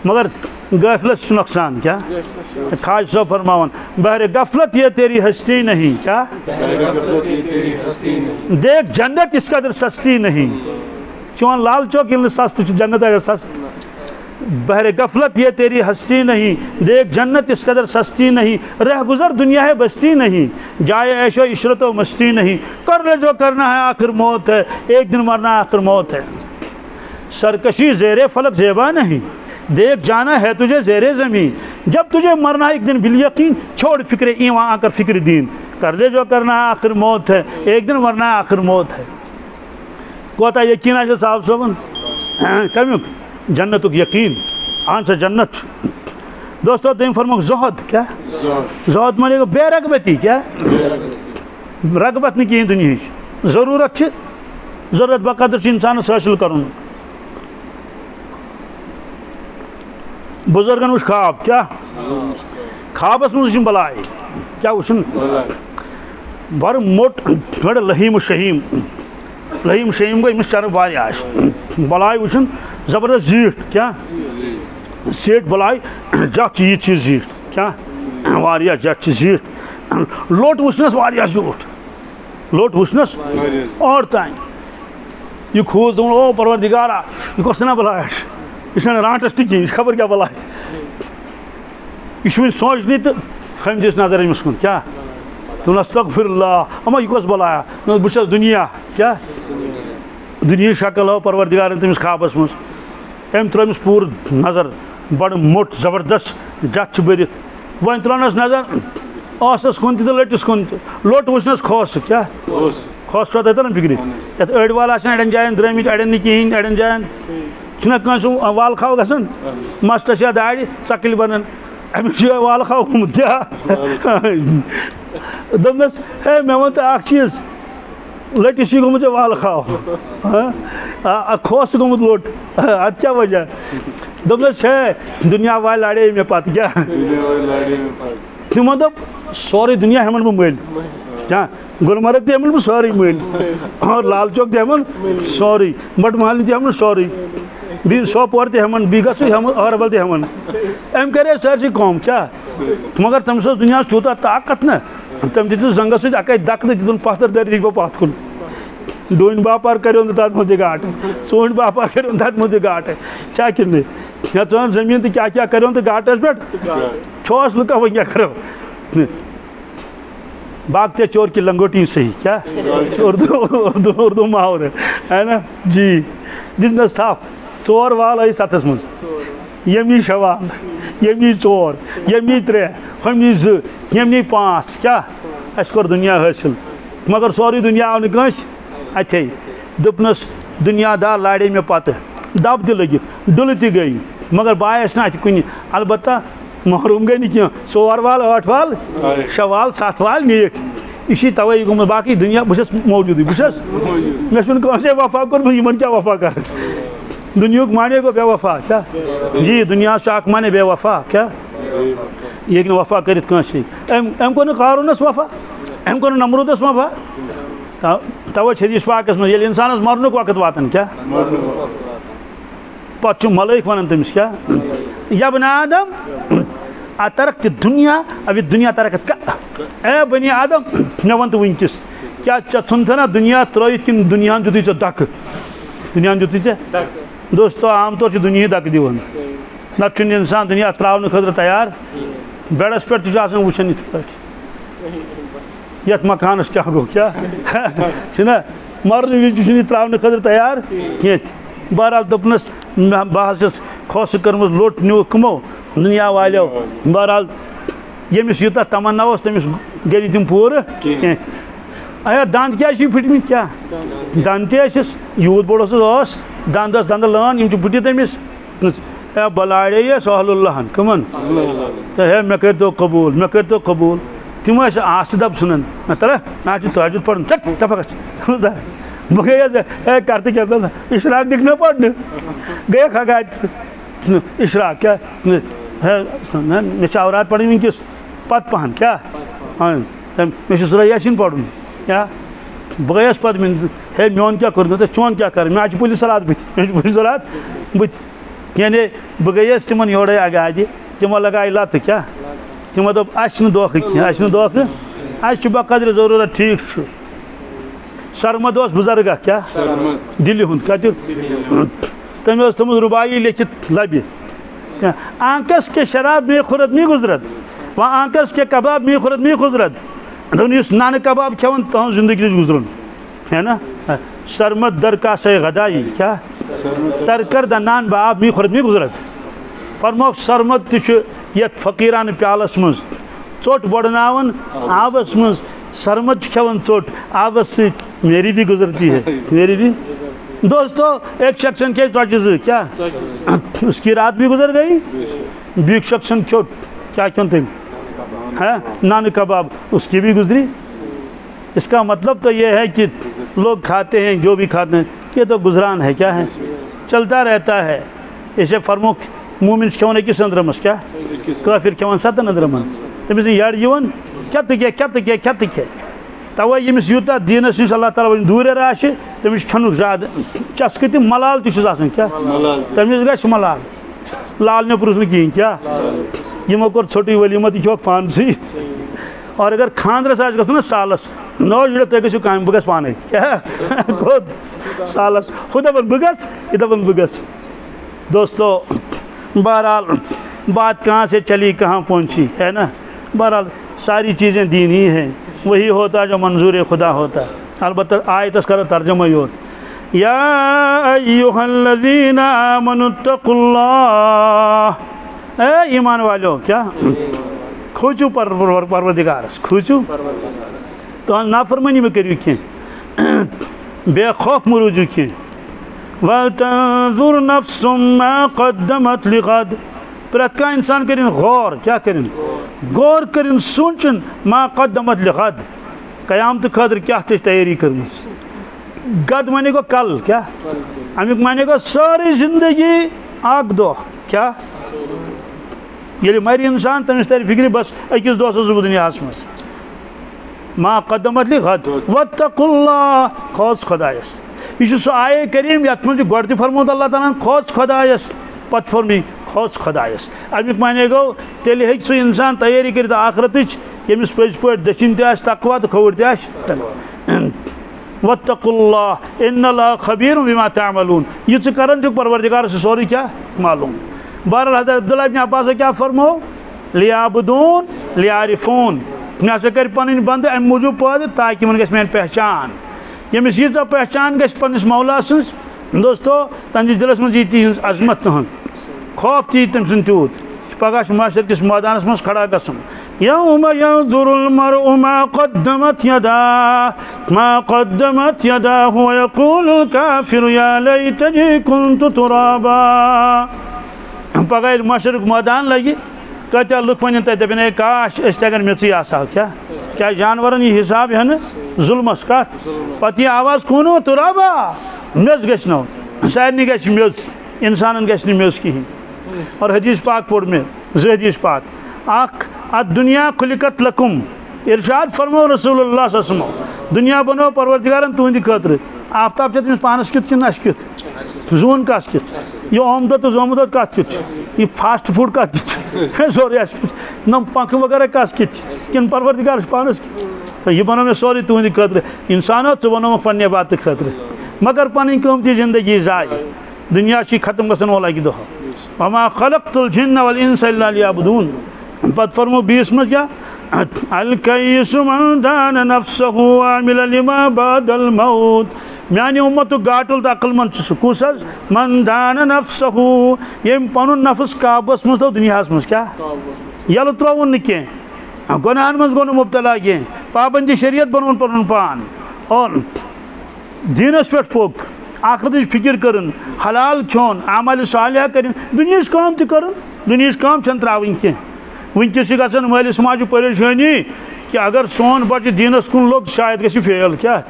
مگر غفلت نقصان کیا خواج صاحب فرماون بہر غفلت یہ تیری ہستی نہیں کیا دیکھ جنت اس قدر سستی نہیں چون لال چوک سست جنت اگر سست بہر غفلت یہ تیری ہستی نہیں دیکھ جنت اس قدر سستی نہیں رہ گزر دنیا ہے بستی نہیں جائے عیش و عشرت و مستی نہیں کر لے جو کرنا ہے آخر موت ہے ایک دن مرنا آخر موت ہے سرکشی زیر فلک زیبا نہیں دیکھ جانا ہے تجھے زیر زمین جب تجھے مرنا ہے ایک دن بالیقین چھوڑ فکر ایمان آ کر فکر دین کر لے جو کرنا ہے آخر موت ہے ایک دن مرنا ہے آخر موت ہے کوتا یقین ہے صاحب صاحب کمیوک جنتک یقین آن سے جنت دوستو تم فرموک زہد کیا زہد مانے گا بے رغبتی کیا رغبت نہیں کی دنیا ضرورت ضرورت بقدر انسان حاصل کرن بزرگن وچ خواب کیا خوابس مز بلائے کیا وچن بڑ موٹ بڑ لہیم شہیم لہیم شہیم گئی امس چر واریاہ بلائے وچن زبردست زیٹ کیا سیٹ بلائے جت یہ چیز زیٹ کیا واریاہ جت زیٹ لوٹ وچنس واریاہ زیوٹ لوٹ وچنس اور تائیں یہ کھوز دون او پروردگارا یہ کس نہ بلایا یہ رانٹس تھی خبر کیا بلائے یہ سوچنی تو ہم دس نظر امس کن کیا تم استغفر اللہ اما یہ کس بلایا بس دنیا کیا دنیا شکل ہو پروردگار تمس خوابس مز ام ترمس پور نظر بڑ موٹ زبردست جت برت ون ترانس نظر آسس کن تو لٹس کن لوٹ وچنس کھوس کیا کھوس چھو تتن فکری یت اڑ وال آسان اڑن جائن درمت اڑن نی کہین اڑن جائن چھنا کانس وال کھاو گژھان مستس یا داڑی ژکل بنان امس وال کھاو گومت کیا دپنس ہے مے ون تو اکھ چیز لٹس یہ گومت وال کھاو کھوس گومت لوٹ ات کیا وجہ دپنس ہے دنیا وال لاڑے مے پتہ کیا تمو دپ سورے دنیا ہمن بہ مل کیا گلمرگ تہ ہمن بہ سورے مل اور لال چوک تہ ہمن سورے بٹ محل تہ ہمن سورے بی سوپور تہ ہمن بی گھو ہمن اہربل تہ ہمن ام کرے سارسی قوم کیا مگر تم سس دنیا چوتا طاقت نا تم دت زنگس سۭتۍ اکے دک دتن پتھر در دِک پتھ کُن ڈوٗنۍ باپار کریون تتھ منٛز تہِ گاٹہٕ ژوٗنٛٹھۍ باپار کریون تتھ منٛز تہِ گاٹہٕ چھا کِنہٕ نہیں یا ژٕ زٔمیٖن تہِ کیٛاہ کریون تہٕ گاٹس پٮ۪ٹھ چھوس لُکا وۄنۍ کیٛاہ کرو بھاگتے چور کی لنگوٹی صحیح کیا اردو محاورہ ہے نا جی دتنس تھپ ژور وال آئی ستس مز یمی شوال یمی ژور یمی ترے ہمی ز یمی پانچ کیا اس کور دنیا حاصل مگر سوری دنیا آو نہ کٲنٛسہِ اتھے دپنس دنیا دار لاڑے مے پتہ دب تہ لگت ڈُلہٕ تہ گئی مگر باس نا اتہ کُنہِ البتہ محروم گئی نہ کینٛہہ ژور وال ٲٹھ وال شےٚ وال ستھ وال نیک یہ توے گوٚمُت باقی دنیا بہٕ چھُس موجوٗدٕے بہٕ چھُس مےٚ چھُنہٕ کٲنٛسے وفا کوٚرمُت یِمن کیٛاہ وفا کر دنیاہُک مانے گوٚو بے وفا کیا جی دنیا سے اکھ مانے بے وفا کیا یہ ہیٚکہِ نہٕ وفا کٔرِتھ کٲنٛسے أمۍ کوٚر نہٕ قارونس وفا أمۍ کوٚر نہٕ نمروٗدس وفا توے چھِ حدیث پاکس منٛز ییٚلہِ اِنسانس مرنُک وقت واتان کیا پتہٕ چھُ ملٲیک ونان تٔمِس کیا یا بنی آدم اترکت دنیا ابھی دنیا ترکت کا اے بنی آدم مے ون تو ونکس کیا ژھُن نا دنیا ترٲیِتھ کِنہٕ دنیاہن دِتُے ژےٚ دکہٕ دنیاہن دِتُے ژےٚ دوستو عام طور چھُ دُنیاہٕے دکہٕ دِوان نتہٕ چھُنہٕ انسان دنیا تراونہٕ خٲطرٕ تیار بیڈس پٮ۪ٹھ تہِ چھُ آسان وٕچھان یِتھ پٲٹھۍ یتھ مکانس کیٛاہ گوٚو کیٛاہ چھُنہ مرنہٕ وِزِ چھُنہٕ یہِ تراونہٕ خٲطرٕ تیار کینٛہہ بہرحال دپنس بہس کھوس کرم لوٹ نیو کمو دنیا والو بہرحال یمس یوتہ تمنا اس تمس گری تم پور ایا دند کیا پھٹمت کیا دند تس یوت بوڑ اس دندس دند لان پھٹت تمس بلاڑے سہل اللہ کمن ہے مے کر تو قبول مے کر تو قبول تم آس دب سنن تر نا تاجد پڑھن تفک بہ گیا کر کیا اشراق دکھنا پڑھنے گیا کھا اشراق کیا مے اورات پڑھیں ونکس پت پہن کیا مے سورہ یاسین پڑھن کیا بہ گیس پہ ہے میون کیا کور چون کیا کر مے پولیس صلات بت مے پولیس صلات بت یعنی بہ گیس تمن یورے اگادِ تمو لگائی لت کیا تمو دپ اس دھوکہ کی اس دھوکہ اس بقدر ضرورت ٹھیک سرمد بزرگہ کیا دلی ہند کت تم تم ربائی لکھت لبہ آنکس کے شراب میں خورت می گزرت وہ آنکس کے کباب می خورت می گزرت اس نان کباب کھیون تہذ زندگی گزرن ہے نا سرمد در کا سے غدائی کیا ترکر دا نان باب می خورت می گزرت فرموک سرمد تیت فقیران پیالس مز ژوٹ بڑناون آبس مز سرمد کھیون ژوٹ آبس ست میری بھی گزرتی ہے میری بھی دوستو ایک شخصن کے ژوچہ کیا اس کی رات بھی گزر گئی بیک شخصن کھوٹ کیا کیوں تم ہے نان کباب اس کی بھی گزری اس کا مطلب تو یہ ہے کہ لوگ کھاتے ہیں جو بھی کھاتے ہیں یہ تو گزران ہے کیا ہے چلتا رہتا ہے اسے فرموک مومن کھیون أکس أندرمس کیا کافر کھیون ستن أندرمن تمس یڑ یون کھے توے یمس یوتہ دینس نش اللہ تعالیٰ دور آسہ تمس کھنک زیادہ چسکہ تہ ملال تہ آسان کیا تمس گژھِ ملال لال نے پرژھ نہ کہین کیا یمو کور ژھوٹٕے ولیمہ تہ کھیوکھ پانسٕے اور اگر خاندرس آسہِ گژھُن نا سالس نو جڑے تُہۍ گٔژھِو کامہِ بہٕ گژھٕ پانے کیا گوٚو سالس ہُہ دپان بہٕ گژھٕ یہِ دپان بہٕ گژھٕ دوستو بہرحال بات کہاں سے چلی کہاں پہنچی ہے نا بہرحال ساری چیزیں دینی ہیں وہی ہوتا جو منظور خدا ہوتا ہے البتہ آیتس کرو ترجمہ یوت یا ایھا الذین آمنوا اتقوا اللہ اے ایمان والو کیا کھوچو پروردگارس کھوچو تو نافرمانی میں کریو کی بے خوف مروجو کی وَلْتَنظُرْ نَفْسٌ مَا قَدَّمَتْ لِغَدْ پرت کا انسان کریں غور کیا کریں غور کریں سوچن ما قدمت لغد قیامت خاطر کیا تیاری کریں گد مانے کو کل کیا امیک مانے کو ساری زندگی آگ دو کیا یہ مری انسان تمس تر فکری بس اکس دو سو دنیا مز ما قدمت لغد واتقوا اللہ خوف خدایس یہ سو آئے کریم یت من گۄڈٕ تہِ فرموت اللہ تعالیٰ خوف خدایس پتہ فرمی خوف خدایس امیک مانے گو تیل ہیٚکہِ سُہ انسان تیاری کٔرِتھ آخرتٕچ ییٚمِس پٔزۍ پٲٹھۍ دٔچھِنۍ تہِ آسہِ تقوا تہٕ کھووُر تہِ آسہِ واتقوا اللہ ان اللہ خبیر بما تعملون یہ ژٕ کران چھُکھ پروردگارس چھُ سورُے کیٛاہ معلوم بہرحال حضرت عبداللہ ابن عباس کیا فرمو لیعبدون لیعرفون مےٚ ہسا کر پنٕنۍ بنٛدٕ امہِ موٗجوٗب پٲدٕ تاکہِ یِمن گژھِ میٲنۍ پہچان ییٚمِس ییٖژاہ پہچان گژھِ پننِس مولا سٕنٛز دوستو تہنٛدِس دلس منٛز یی تِہنٛز عظمت تُہنٛد خوف تہِ یی تٔمۍ سُنٛد تیوٗت پگاہ چھُ معاشر کِس مٲدانس منٛز کھڑا گژھُن یوم ینظر المرء ما قدمت یداه ويقول الكافر يا ليتني كنت ترابا پگاہ ییٚلہِ معاشرُک مٲدان لگہِ کۭتیاہ لُکھ ونن تتہِ دپن ہے کاش أسۍ تہِ اگر میٚژٕے آسہو کیا جانورن یہ حساب ہٮ۪نہٕ ظلمس کتھ پتہٕ یہِ آواز کوٗنو تُرابا میٚژ گژھِ نہٕ سارنٕے گژھِ میٚژ انسانن گژھِ نہٕ میٚژ کِہیٖنۍ اور حدیث پاک پوٚر مےٚ زٕ حدیث پاک اکھ الدنیا خلقت لکم ارشاد فرمو رسول اللہ صلی اللہ علیہ وسلم دنیا بنو پروردگارن تہنٛدِ خٲطرٕ آفتاب چھا تٔمِس پانس کیُتھ کِنہٕ اَسہِ کیُتھ زوٗن کس کیُتھ یہِ اومدۄد تہٕ زومُت کتھ کیُتھ چھُ یہِ فاسٹ فوڈ کتھ کیُتھ چھُ سورُے اَسہِ کیُتھ نم پنکھٕ وغیرہ کس کِتھ چھِ کِنہٕ پروردگارس پانس یہِ بنو مےٚ سورُے تُہنٛدِ خٲطرٕ انسانو ژٕ بنومُکھ پننہِ عبادتہٕ خٲطرٕ مگر پنٕنۍ قۭمتی زندگی ضایع دنیا چھِ ختم گژھن وول اکہِ دۄہ وما خلقت الجن والانس الا لیعبدون پتہٕ فرمو بیٚیِس منٛز کیٛاہ الکیس من دان نفسه وعمل لما بعد الموت میانہ امت گاٹل تو عقل مند سہ کس حظ من دان نفسہ یم پن نفس قابوس مز تھو دنیا مز کیا یل ترون کی گناہن مز گو مبتلا کی پابندی شریعت بنون پن پان اور دینس پہ پوک آخرتچ فکر کرن حلال کھون اعمال صالحہ کرن دنیا کام تہ کرن دنیا کام چھن تراون کی ونکس گھن مالس ماجہ پریشانی کہ اگر سون بچہ دینس کن لوگ شاید گژھِ فیل کیا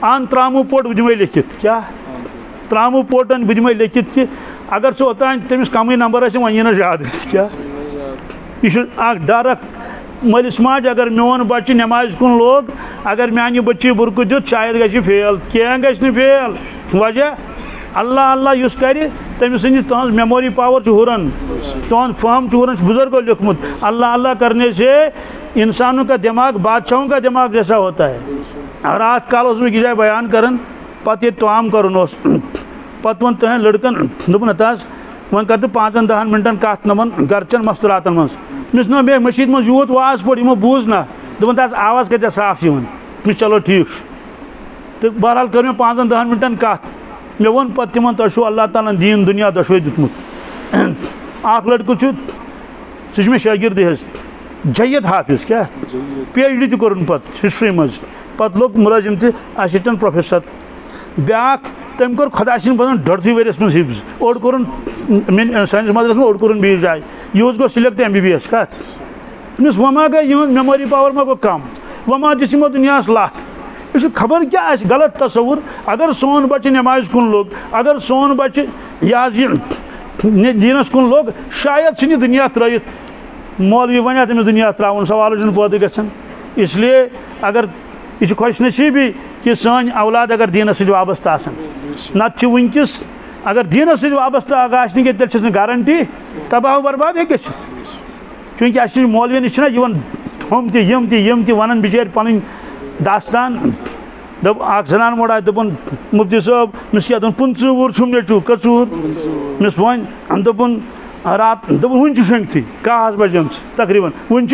ان ترامو پوٹ بہ دمے لیکھت کیا ترامو پوٹن بہ دمے لیکھت کہ اگر سہ اوتان تمس کمی نمبر آسہِ وۄنۍ یی نہٕ زیادٕ کیا یہ اخ ڈر مالس ماج اگر میون بچہ نماز کن لوگ اگر میانہ بچی برقع دیت شاید گژھِ فیل کیٚنٛہہ گژھِ نہٕ فیل وجہ اللہ اللہ اس کر تمس تہذ میموری پاور ہران تہذ فہم ہران بزرگوں لکھمت اللہ اللہ کرنے سے انسانوں کا دماغ بادشاہوں کا دماغ جیسا ہوتا ہے. رات کال اس میں جائے بیان کرن پتہ یہ توام کرن پتہ ون تہن لڑکن دپن تاز ون کر 5-10 منٹن کت نمن گرچن مستوراتن مز مس نا بے مشید مز یوت واز پڑ یمو بوز نا دپن تاز آواز کتیا صاف یون مس چلو ٹھیک تو بہرحال کر میں 5-10 منٹن کت مے ون پتہ تمن تہ اللہ تعالیٰ دین دنیا دشوے دتمت اخ لڑکہ سہ شاگرد حظ جید حافظ کیا PhD تہ کورن پتہ ہسٹری مز پتہ لوگ ملازم تہ اسسٹنٹ پروفیسر بیاکھ تم کور خدا سن بدن 1.5 ؤریس مز حفظ اوڑ کورن سائنس مدرس میں اوڑ کورن بیس جائے یہ گو سلیکٹ MBBS کت مس وما گئی یہ میموری پاور ما گو کم وما دس یمو دنیاس لت یہ خبر کیا آسہ غلط تصور اگر سون بچہ نماز کن لوگ اگر سون بچہ یہ دینس کن لوگ شاید چھ دنیا ترائت مولوی ونیا تمس دنیا تراؤن سوال چھ پودے گژھان اس لیے اگر یہ خوش نصیبی کہ سن اولاد اگر دینس سۭتۍ وابستہ آسان نتہ ونکس اگر دینس سۭتۍ وابستہ آسہ نہ تیل چھس نہ گارنٹی تباہ و برباد ہیٚکہِ گٔژھِتھ چونکہ اس مولوین نش ہم تہ ونان بچار پن داستان دپ اخ زنان موڑ آئے دپن مفتی صاحب مس کیا دن 15 وُہُر چھُم نیٚچوٗ کٔژوُہُر مس ون دپن رات دپن ون شنگتھی 10 بجے تقریباً ون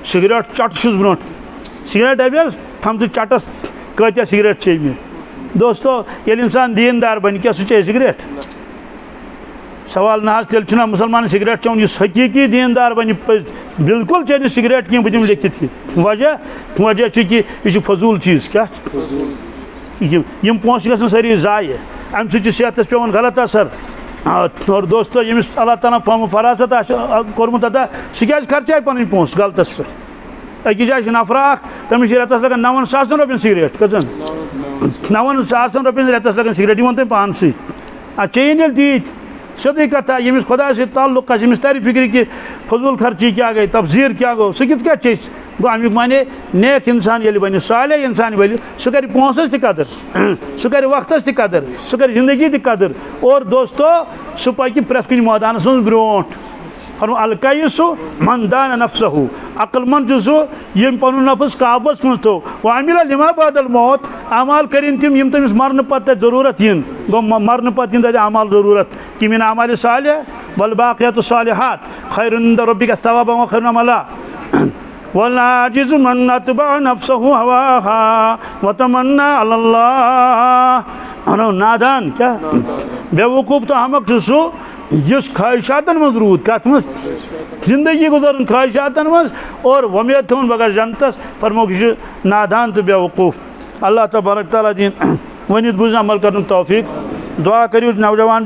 سگریٹ چٹ چھُس برونٛٹھ سگریٹ ڈبہ تھم ژٕ چٹس کتیا سگریٹ چے مے دوستو ییٚلہِ انسان دیندار بن کیا سُہ چے سگریٹ سوال نہ تیل چھُنہ مسلمان سگریٹ چون اس حقیقی دیندار بن بالکل چے سگریٹ کی بہت لکھت وجہ کہ یہ فضول چیز کیا یم پونسہ گژھن ساری ضائع ام سۭتۍ چھُ صحتس پیوان غلط اثر اور دوستو یمس اللہ تعالیٰ فہم فراست کورمت عطا سہ کیازِ خرچائے پنٕنۍ پونسہٕ غلطس پہ أکِس جایہِ چھُ نفر اکھ تٔمِس چھِ رٮ۪تس لگان 9,000 رۄپین سگریٹ کٔژن 9,000 رۄپین رٮ۪تس لگان سگریٹ یہِ ووٚن تٔمۍ پانہٕ سۭتۍ چیٚیِن ییٚلہِ تیٖتۍ سیودٕے کتھا یمس خدا سۭتۍ تعلق آسہِ یمس ترِ فکر کہ فضول خرچی کیا گئی تبذیر کیا گو سہ کت کیا چیس گو امیک معنی نیک انسان ییٚلہِ بنہِ صالح انسان بنہِ سہ کر پونسس تہ قدر سہ کر وقتس تہ قدر سہ کر زندگی تہ قدر اور دوستو سہ پکہ پرٛٮ۪تھ کُنہِ مٲدانس منٛز برونٛٹھ فرمو الکیس من دان نفسہ عقل مند چھُ سُہ یم پنُن نفس قابوس منٛز تھوٚو وعمل لما بعد الموت اعمال کرن تم یم تمس مرنہٕ پتہٕ تتہِ ضروٗرت ین گو مرنہٕ پتہٕ ین تتہِ اعمال ضروٗرت کہ من اعمال صالح والباقیات الصالحات خیر عند ربک ثوابا وخیر عملا والعاجز من اتبع نفسه هواها وتمنى على الله نادان کیا بیوقوف تو احمق چھُ سُہ یس خواہشاتن مز رود کت مز زندگی گزارن خواہشاتن مز اور ومید تھون بغیر جنتس فرموک یہ نادان تو بیوقوف اللہ تبارک تعالیٰ دین ونت بوزن عمل کرن توفیق دعا کریو نوجوان